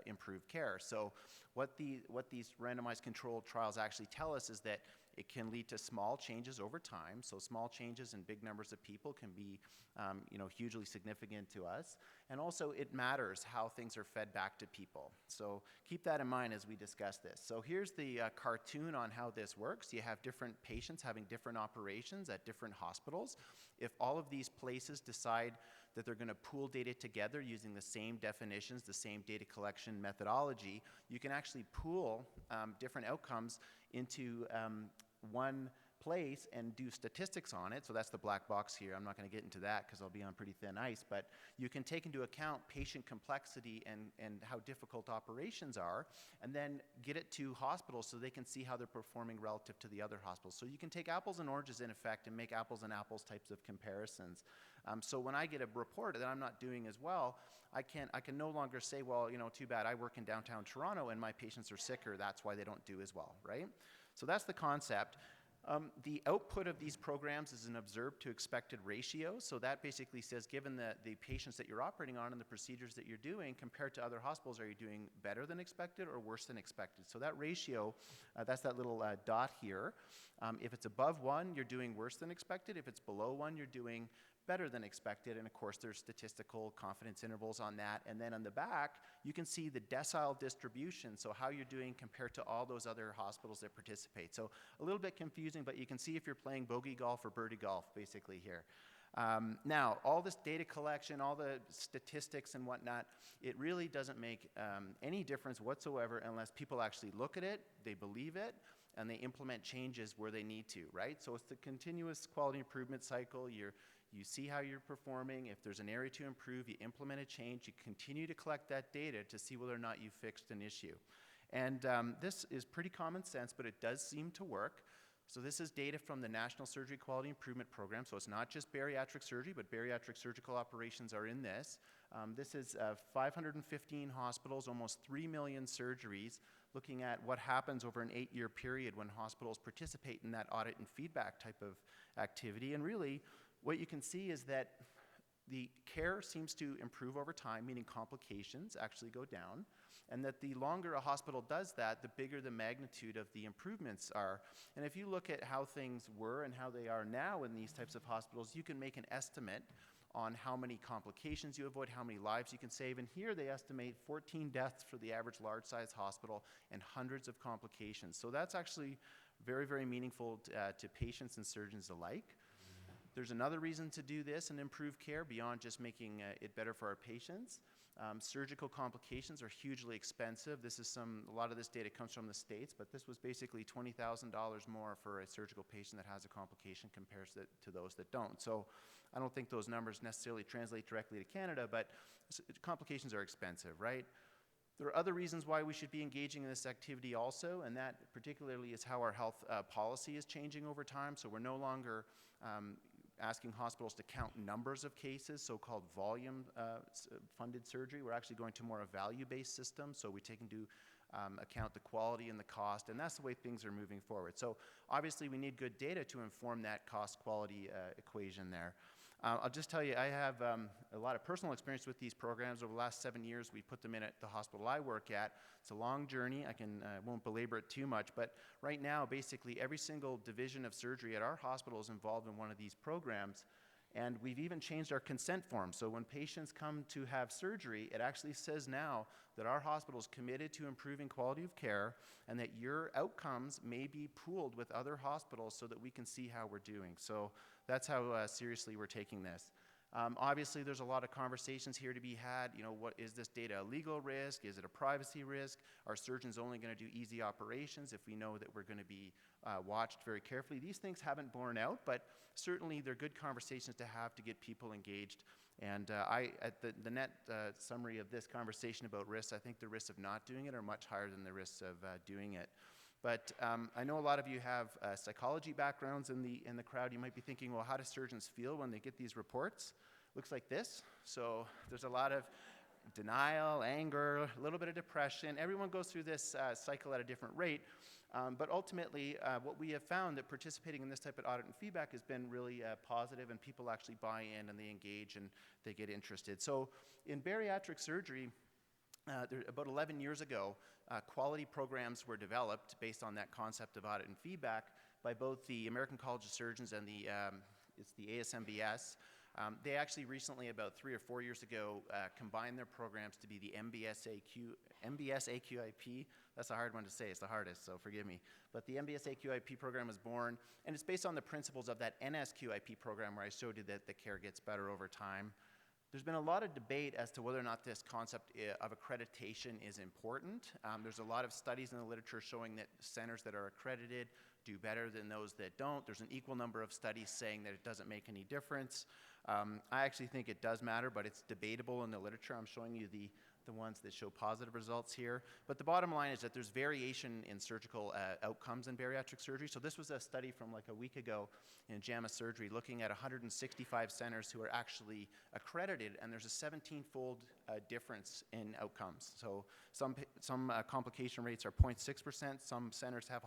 improve care. So what these randomized controlled trials actually tell us is that it can lead to small changes over time. So small changes in big numbers of people can be hugely significant to us. And also it matters how things are fed back to people. So keep that in mind as we discuss this. So here's the cartoon on how this works. You have different patients having different operations at different hospitals. If all of these places decide that they're going to pool data together using the same definitions, the same data collection methodology, you can actually pool different outcomes into one place and do statistics on it. So that's the black box here. I'm not going to get into that because I'll be on pretty thin ice, but you can take into account patient complexity and how difficult operations are, and then get it to hospitals so they can see how they're performing relative to the other hospitals. So you can take apples and oranges in effect and make apples and apples types of comparisons. So when I get a report that I'm not doing as well, I can no longer say, well, too bad, I work in downtown Toronto and my patients are sicker, that's why they don't do as well, right? So that's the concept. The output of these programs is an observed to expected ratio. So that basically says, given the patients that you're operating on and the procedures that you're doing compared to other hospitals, are you doing better than expected or worse than expected? So that ratio, that's that little dot here. If it's above 1, you're doing worse than expected. If it's below 1, you're doing better than expected. And of course, there's statistical confidence intervals on that. And then on the back, you can see the decile distribution, so how you're doing compared to all those other hospitals that participate. So a little bit confusing, but you can see if you're playing bogey golf or birdie golf, basically here. Now, all this data collection, all the statistics and whatnot, it really doesn't make any difference whatsoever unless people actually look at it, they believe it, and they implement changes where they need to, right? So it's the continuous quality improvement cycle. You see how you're performing. If there's an area to improve, you implement a change. You continue to collect that data to see whether or not you fixed an issue. And this is pretty common sense, but it does seem to work. So this is data from the National Surgery Quality Improvement Program. So it's not just bariatric surgery, but bariatric surgical operations are in this. This is 515 hospitals, almost 3 million surgeries, looking at what happens over an 8-year period when hospitals participate in that audit and feedback type of activity. And really, what you can see is that the care seems to improve over time, meaning complications actually go down, and that the longer a hospital does that, the bigger the magnitude of the improvements are. And if you look at how things were and how they are now in these types of hospitals, you can make an estimate on how many complications you avoid, how many lives you can save. And here they estimate 14 deaths for the average large-size hospital and hundreds of complications. So that's actually very, very meaningful to patients and surgeons alike. There's another reason to do this and improve care beyond just making it better for our patients. Surgical complications are hugely expensive. A lot of this data comes from the States, but this was basically $20,000 more for a surgical patient that has a complication compared to those that don't. So I don't think those numbers necessarily translate directly to Canada, but complications are expensive, right? There are other reasons why we should be engaging in this activity also, and that particularly is how our health policy is changing over time. So we're no longer asking hospitals to count numbers of cases, so-called volume-funded surgery. We're actually going to more a value-based system, so we take into account the quality and the cost, and that's the way things are moving forward. So obviously we need good data to inform that cost-quality equation there. I'll just tell you, I have a lot of personal experience with these programs. Over the last 7 years, we put them in at the hospital I work at. It's a long journey. I won't belabor it too much, but right now, basically, every single division of surgery at our hospital is involved in one of these programs, and we've even changed our consent form. So when patients come to have surgery, it actually says now that our hospital is committed to improving quality of care and that your outcomes may be pooled with other hospitals so that we can see how we're doing. So that's how seriously we're taking this. Obviously, there's a lot of conversations here to be had. What is this data a legal risk? Is it a privacy risk? Are surgeons only going to do easy operations if we know that we're going to be watched very carefully? These things haven't borne out, but certainly they're good conversations to have to get people engaged. And at the net summary of this conversation about risks, I think the risks of not doing it are much higher than the risks of doing it. But I know a lot of you have psychology backgrounds in the crowd. You might be thinking, well, how do surgeons feel when they get these reports? Looks like this. So there's a lot of denial, anger, a little bit of depression. Everyone goes through this cycle at a different rate. But ultimately, what we have found that participating in this type of audit and feedback has been really positive, and people actually buy in and they engage and they get interested. So in bariatric surgery, about 11 years ago, quality programs were developed based on that concept of audit and feedback by both the American College of Surgeons and the ASMBS. They actually recently, about 3 or 4 years ago, combined their programs to be the MBSAQIP. That's a hard one to say. It's the hardest, so forgive me. But the MBSAQIP program was born, and it's based on the principles of that NSQIP program where I showed you that the care gets better over time. There's been a lot of debate as to whether or not this concept of accreditation is important. There's a lot of studies in the literature showing that centers that are accredited do better than those that don't. There's an equal number of studies saying that it doesn't make any difference. I actually think it does matter, but it's debatable in the literature. I'm showing you the ones that show positive results here. But the bottom line is that there's variation in surgical outcomes in bariatric surgery. So this was a study from like a week ago in JAMA Surgery looking at 165 centers who are actually accredited, and there's a 17-fold difference in outcomes. So some complication rates are 0.6%. Some centers have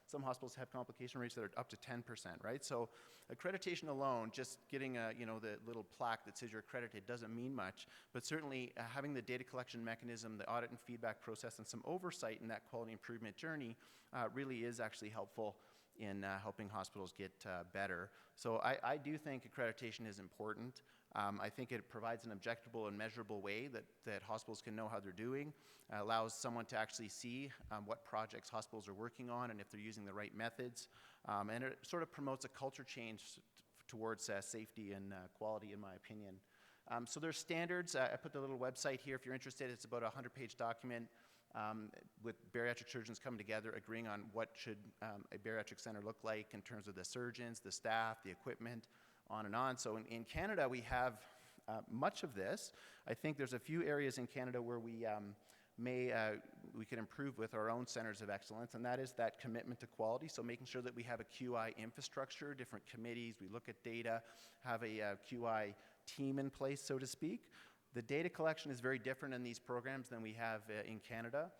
some hospitals have complication rates that are up to 10%, right? So accreditation alone, just getting the little plaque that says you're accredited doesn't mean much, but certainly having the data collection mechanism, the audit and feedback process, and some oversight in that quality improvement journey really is actually helpful in helping hospitals get better. So I do think accreditation is important. I think it provides an objectable and measurable way that hospitals can know how they're doing, allows someone to actually see what projects hospitals are working on and if they're using the right methods, and it sort of promotes a culture change towards safety and quality, in my opinion. So there's standards. I put the little website here if you're interested. It's about a 100-page document with bariatric surgeons coming together, agreeing on what should a bariatric center look like in terms of the surgeons, the staff, the equipment, on and on. So in Canada, we have much of this. I think there's a few areas in Canada where we we can improve with our own centers of excellence, and that is that commitment to quality. So making sure that we have a QI infrastructure, different committees, we look at data, have a QI team in place, so to speak. The data collection is very different in these programs than we have in Canada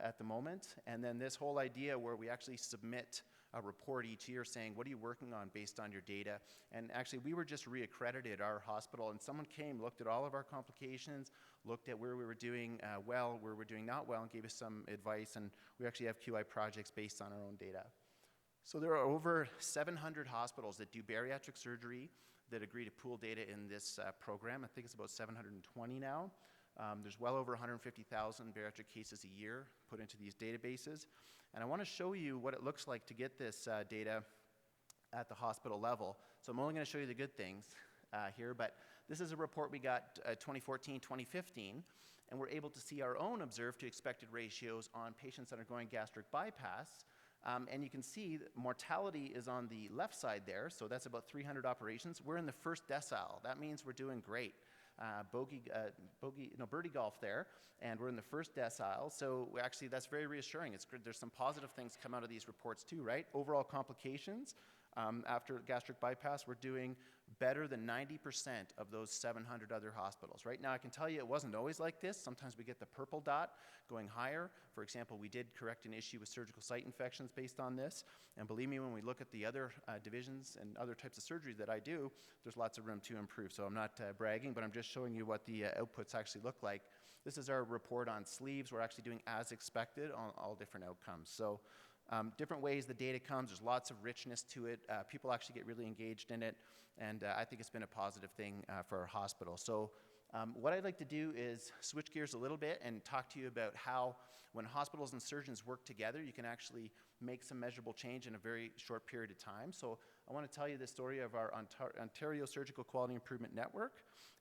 at the moment. And then this whole idea where we actually submit a report each year saying, what are you working on based on your data? And actually, we were just reaccredited, our hospital, and someone came, looked at all of our complications, looked at where we were doing well, where we're doing not well, and gave us some advice. And we actually have QI projects based on our own data. So there are over 700 hospitals that do bariatric surgery that agree to pool data in this program. I think it's about 720 now. There's well over 150,000 bariatric cases a year put into these databases. And I want to show you what it looks like to get this data at the hospital level. So I'm only going to show you the good things here, but this is a report we got 2014, 2015, and we're able to see our own observed to expected ratios on patients undergoing gastric bypass. And you can see that mortality is on the left side there, so that's about 300 operations. We're in the first decile. That means we're doing great. Birdie golf there, and we're in the first decile. So actually, that's very reassuring. There's some positive things come out of these reports too, right? Overall complications after gastric bypass, we're doing better than 90% of those 700 other hospitals. Right now, I can tell you it wasn't always like this. Sometimes we get the purple dot going higher. For example, we did correct an issue with surgical site infections based on this. And believe me, when we look at the other divisions and other types of surgeries that I do, there's lots of room to improve. So I'm not bragging, but I'm just showing you what the outputs actually look like. This is our report on sleeves. We're actually doing as expected on all different outcomes. So different ways the data comes, there's lots of richness to it. People actually get really engaged in it, and I think it's been a positive thing for our hospital. So what I'd like to do is switch gears a little bit and talk to you about how when hospitals and surgeons work together, you can actually make some measurable change in a very short period of time. So I want to tell you the story of our Ontario Surgical Quality Improvement Network.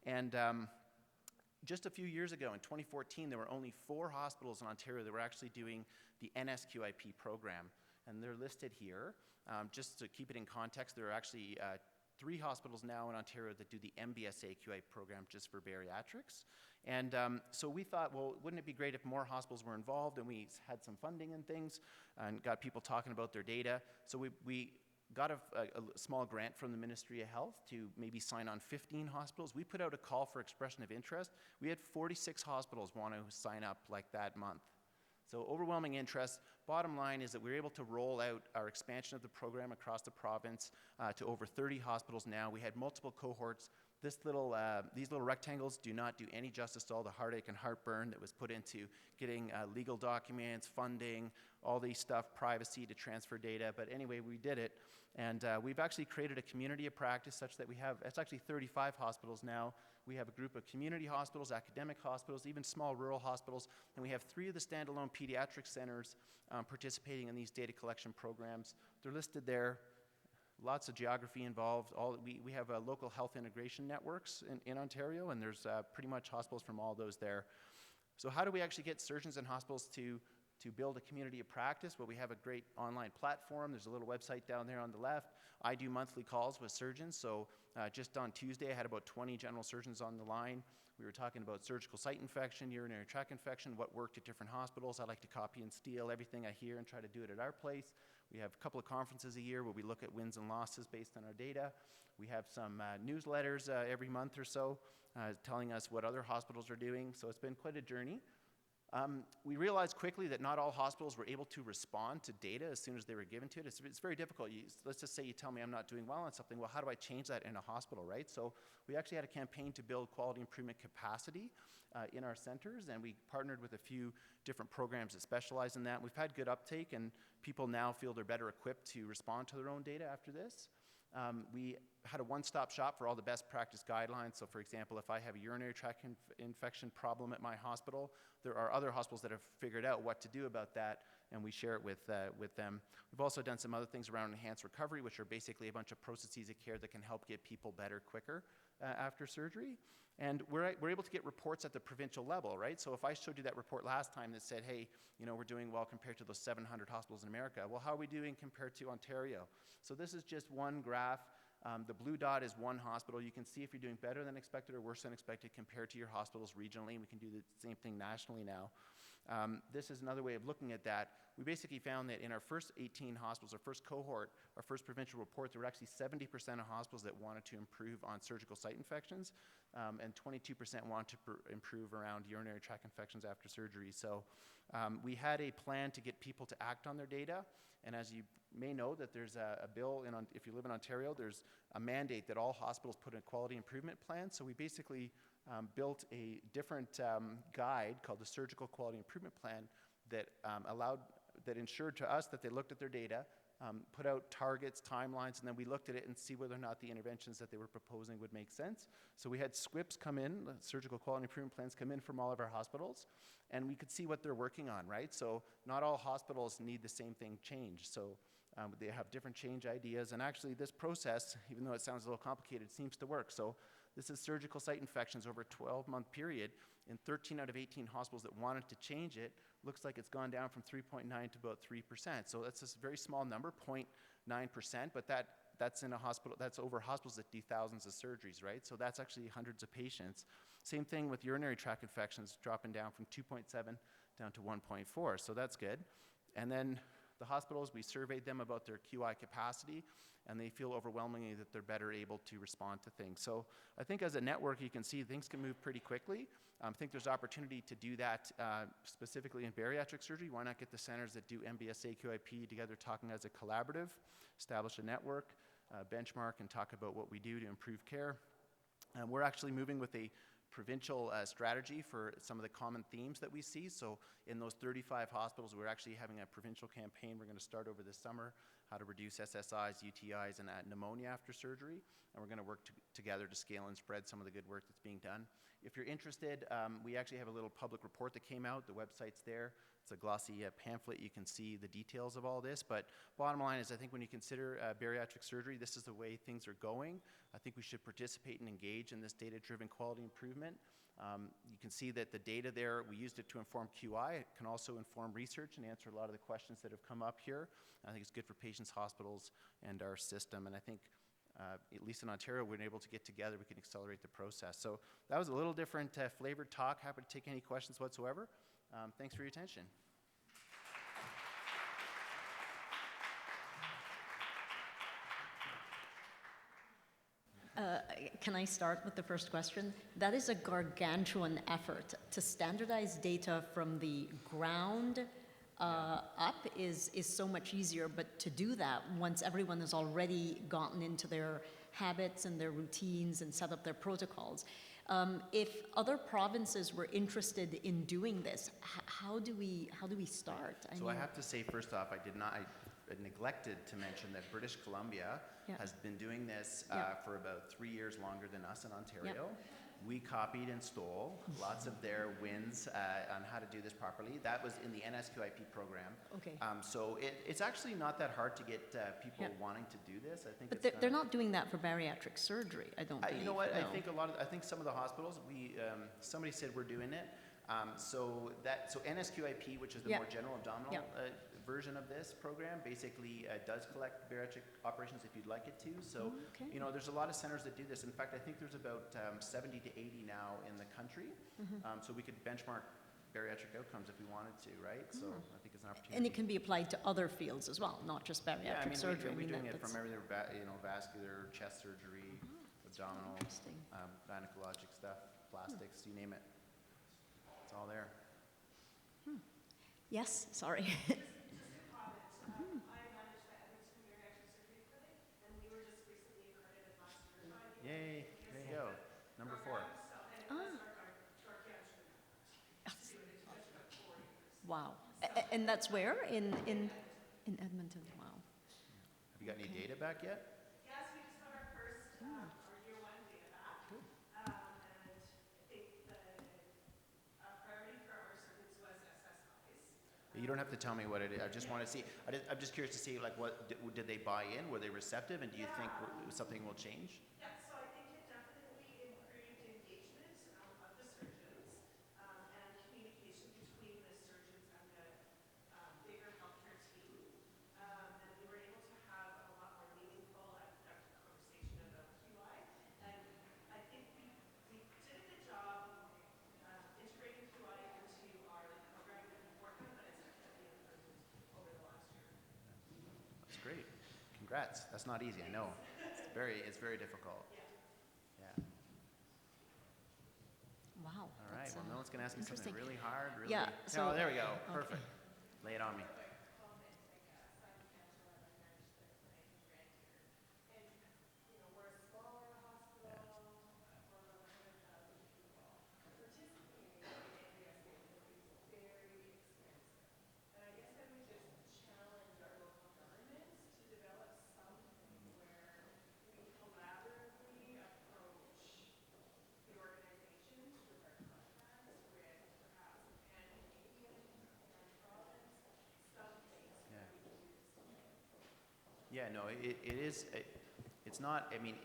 And just a few years ago, in 2014, there were only 4 hospitals in Ontario that were actually doing the NSQIP program, and they're listed here. Just to keep it in context, there are actually 3 hospitals now in Ontario that do the MBSAQIP program just for bariatrics. And so we thought, well, wouldn't it be great if more hospitals were involved and we had some funding and things and got people talking about their data. So we got a small grant from the Ministry of Health to maybe sign on 15 hospitals. We put out a call for expression of interest. We had 46 hospitals want to sign up like that month. So overwhelming interest. Bottom line is that we were able to roll out our expansion of the program across the province to over 30 hospitals now. We had multiple cohorts. These little rectangles do not do any justice to all the heartache and heartburn that was put into getting legal documents, funding, all these stuff, privacy to transfer data. But anyway, we did it. And we've actually created a community of practice such that we have, it's actually 35 hospitals now. We have a group of community hospitals, academic hospitals, even small rural hospitals, and we have 3 of the standalone pediatric centers participating in these data collection programs. They're listed there. Lots of geography involved. We have local health integration networks in Ontario, and there's pretty much hospitals from all those there. So how do we actually get surgeons and hospitals to build a community of practice? Well, we have a great online platform. There's a little website down there on the left. I do monthly calls with surgeons. So just on Tuesday, I had about 20 general surgeons on the line. We were talking about surgical site infection, urinary tract infection, what worked at different hospitals. I like to copy and steal everything I hear and try to do it at our place. We have a couple of conferences a year where we look at wins and losses based on our data. We have some newsletters every month or so telling us what other hospitals are doing. So it's been quite a journey. We realized quickly that not all hospitals were able to respond to data as soon as they were given to it. It's very difficult. Let's just say you tell me I'm not doing well on something. Well, how do I change that in a hospital, right? So we actually had a campaign to build quality improvement capacity in our centers, and we partnered with a few different programs that specialize in that. We've had good uptake, and people now feel they're better equipped to respond to their own data after this. We had a one-stop shop for all the best practice guidelines. So for example, if I have a urinary tract infection problem at my hospital, there are other hospitals that have figured out what to do about that, and we share it with them. We've also done some other things around enhanced recovery, which are basically a bunch of processes of care that can help get people better quicker after surgery. And we're able to get reports at the provincial level, right? So if I showed you that report last time that said, hey, you know, we're doing well compared to those 700 hospitals in America, well, how are we doing compared to Ontario? So this is just one graph. The blue dot is one hospital. You can see if you're doing better than expected or worse than expected compared to your hospitals regionally. We can do the same thing nationally now. This is another way of looking at that. We basically found that in our first 18 hospitals, our first cohort, our first provincial report, there were actually 70% of hospitals that wanted to improve on surgical site infections, and 22% wanted to improve around urinary tract infections after surgery. So we had a plan to get people to act on their data, and as you may know that there's a bill, if you live in Ontario, there's a mandate that all hospitals put in a quality improvement plan. So we basically built a different guide called the Surgical Quality Improvement Plan that that ensured to us that they looked at their data, put out targets, timelines, and then we looked at it and see whether or not the interventions that they were proposing would make sense. So we had SQIPs come in, Surgical Quality Improvement Plans come in from all of our hospitals, and we could see what they're working on, right? So not all hospitals need the same thing changed. So they have different change ideas, and actually this process, even though it sounds a little complicated, seems to work. So this is surgical site infections over a 12-month period. In 13 out of 18 hospitals that wanted to change it, looks like it's gone down from 3.9 to about 3%. So that's a very small number, 0.9%, but that's in a hospital, that's over hospitals that do thousands of surgeries, right? So that's actually hundreds of patients. Same thing with urinary tract infections, dropping down from 2.7 down to 1.4, so that's good. And then the hospitals, we surveyed them about their QI capacity, and they feel overwhelmingly that they're better able to respond to things. So I think as a network, you can see things can move pretty quickly. I think there's opportunity to do that specifically in bariatric surgery. Why not get the centers that do MBSAQIP together talking as a collaborative, establish a network, benchmark, and talk about what we do to improve care. We're actually moving with a provincial strategy for some of the common themes that we see. So in those 35 hospitals, we're actually having a provincial campaign we're going to start over this summer, how to reduce SSIs, UTIs, and pneumonia after surgery. And we're going to work together to scale and spread some of the good work that's being done. If you're interested, we actually have a little public report that came out. The website's there. It's a glossy pamphlet. You can see the details of all this. But bottom line is, I think when you consider bariatric surgery, this is the way things are going. I think we should participate and engage in this data-driven quality improvement. You can see that the data there, we used it to inform QI. It can also inform research and answer a lot of the questions that have come up here. I think it's good for patients, hospitals, and our system. And I think, at least in Ontario, we're able to get together. We can accelerate the process. So that was a little different flavored talk. Happy to take any questions whatsoever. Thanks for your attention. Can I start with the first question? That is a gargantuan effort. To standardize data from the ground up is so much easier, but to do that once everyone has already gotten into their habits and their routines and set up their protocols. If other provinces were interested in doing this, how do we start? I have to say, first off, I neglected to mention that British Columbia has been doing this for about 3 years longer than us in Ontario. We copied and stole lots of their wins on how to do this properly. That was in the NSQIP program. Okay. So it's actually not that hard to get people wanting to do this. I think, but they're not doing that for bariatric surgery. I don't believe. You know what? No. I think some of the hospitals. Somebody said we're doing it. So NSQIP, which is the more general abdominal version of this program, basically does collect bariatric operations if you'd like it to. So, there's a lot of centers that do this. In fact, I think there's about 70 to 80 now in the country. So we could benchmark bariatric outcomes if we wanted to, right? So I think it's an opportunity. And it can be applied to other fields as well, not just bariatric surgery. We're doing it from everything, vascular, chest surgery, abdominal, gynecologic stuff, plastics, you name it. It's all there. Yes, sorry. Yay, there you go. Number 4. Wow. And that's where? In Edmonton. Wow. Have you got any data back yet? Yes, we just got our first, our year 1 data back. And I think the priority for our surgeons was SSIs. You don't have to tell me what it is. I just want to see. I'm just curious to see, like, what did they buy in? Were they receptive? And do you think something will change? Yeah, so I think it definitely improved engagement of the surgeons and communication between the surgeons and the bigger healthcare team. And we were able to have a lot more meaningful and productive conversation about QI. And I think we did a good job integrating QI into our program beforehand, but it's definitely improved over the last year. That's great. Congrats. That's not easy. I know. It's very difficult. Yeah. Wow. All right. that's, Well, no one's going to ask me something interesting. really hard. Really. Yeah, so- oh, there we go. okay. Perfect. Lay it on me. Yeah, no, it is, it's not, I mean,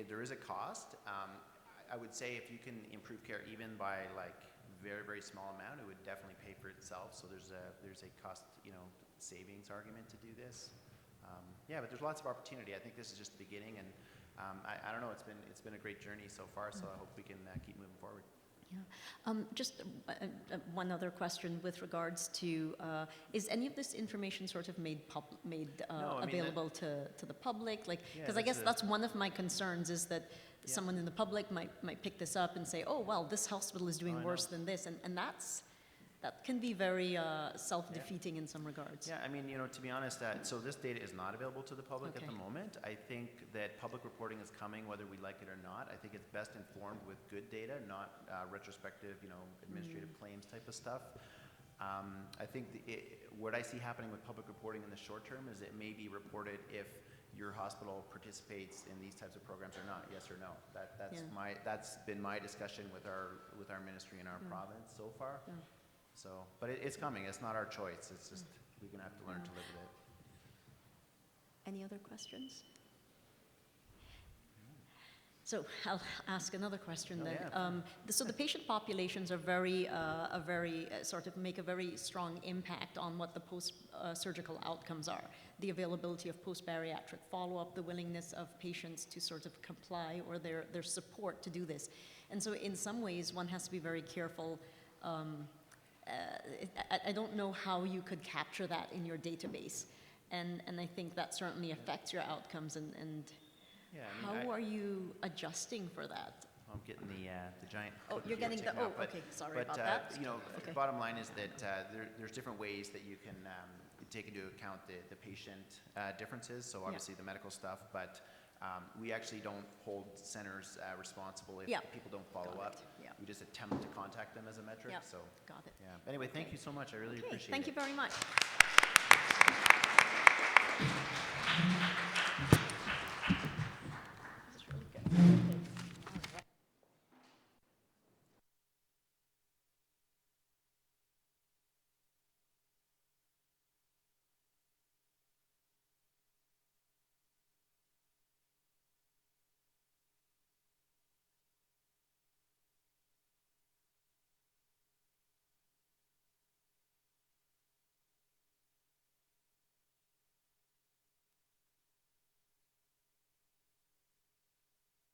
there is a cost. I would say if you can improve care even by like very, very small amount, it would definitely pay for itself. So there's a cost, savings argument to do this. Yeah, but there's lots of opportunity. I think this is just the beginning, and I don't know, it's been a great journey so far, so I hope we can keep moving forward. Yeah. Just one other question with regards to, is any of this information sort of made No, I mean, available to the public? Like, Yeah, because I guess that's that's one of my concerns is that someone in the public might pick this up and say, oh, well, this hospital is doing I worse know. than this. And that can be very self-defeating in some regards. Yeah, I mean, to be honest, so this data is not available to the public at Okay. the moment. I think that public reporting is coming whether we like it or not. I think it's best informed with good data, not retrospective, administrative claims type of stuff. I think what I see happening with public reporting in the short term is it may be reported if your hospital participates in these types of programs or not, yes or no. That's been my discussion with our ministry and our province so far. Yeah. So, but it's coming. It's not our choice. It's just we're gonna have to learn to live with it. Any other questions? So I'll ask another question Oh, then. yeah. So the patient populations are very sort of make a very strong impact on what the post-surgical outcomes are. The availability of post-bariatric follow-up, the willingness of patients to sort of comply, or their support to do this. And so in some ways, one has to be very careful. I don't know how you could capture that in your database. And I think that certainly affects your outcomes. And Yeah, I mean, how are you adjusting for that? I'm getting the giant. Oh, cookie you're here getting taken the, out, but- okay, sorry but, about that. The bottom line is that there's different ways that you can take into account the patient differences. So obviously the medical stuff, but we actually don't hold centers responsible if people don't follow Got up. it. Yeah. We just attempt to contact them as a metric. Yeah. So Got it. yeah. Anyway, thank you so much. I really Okay, appreciate thank it. you very much.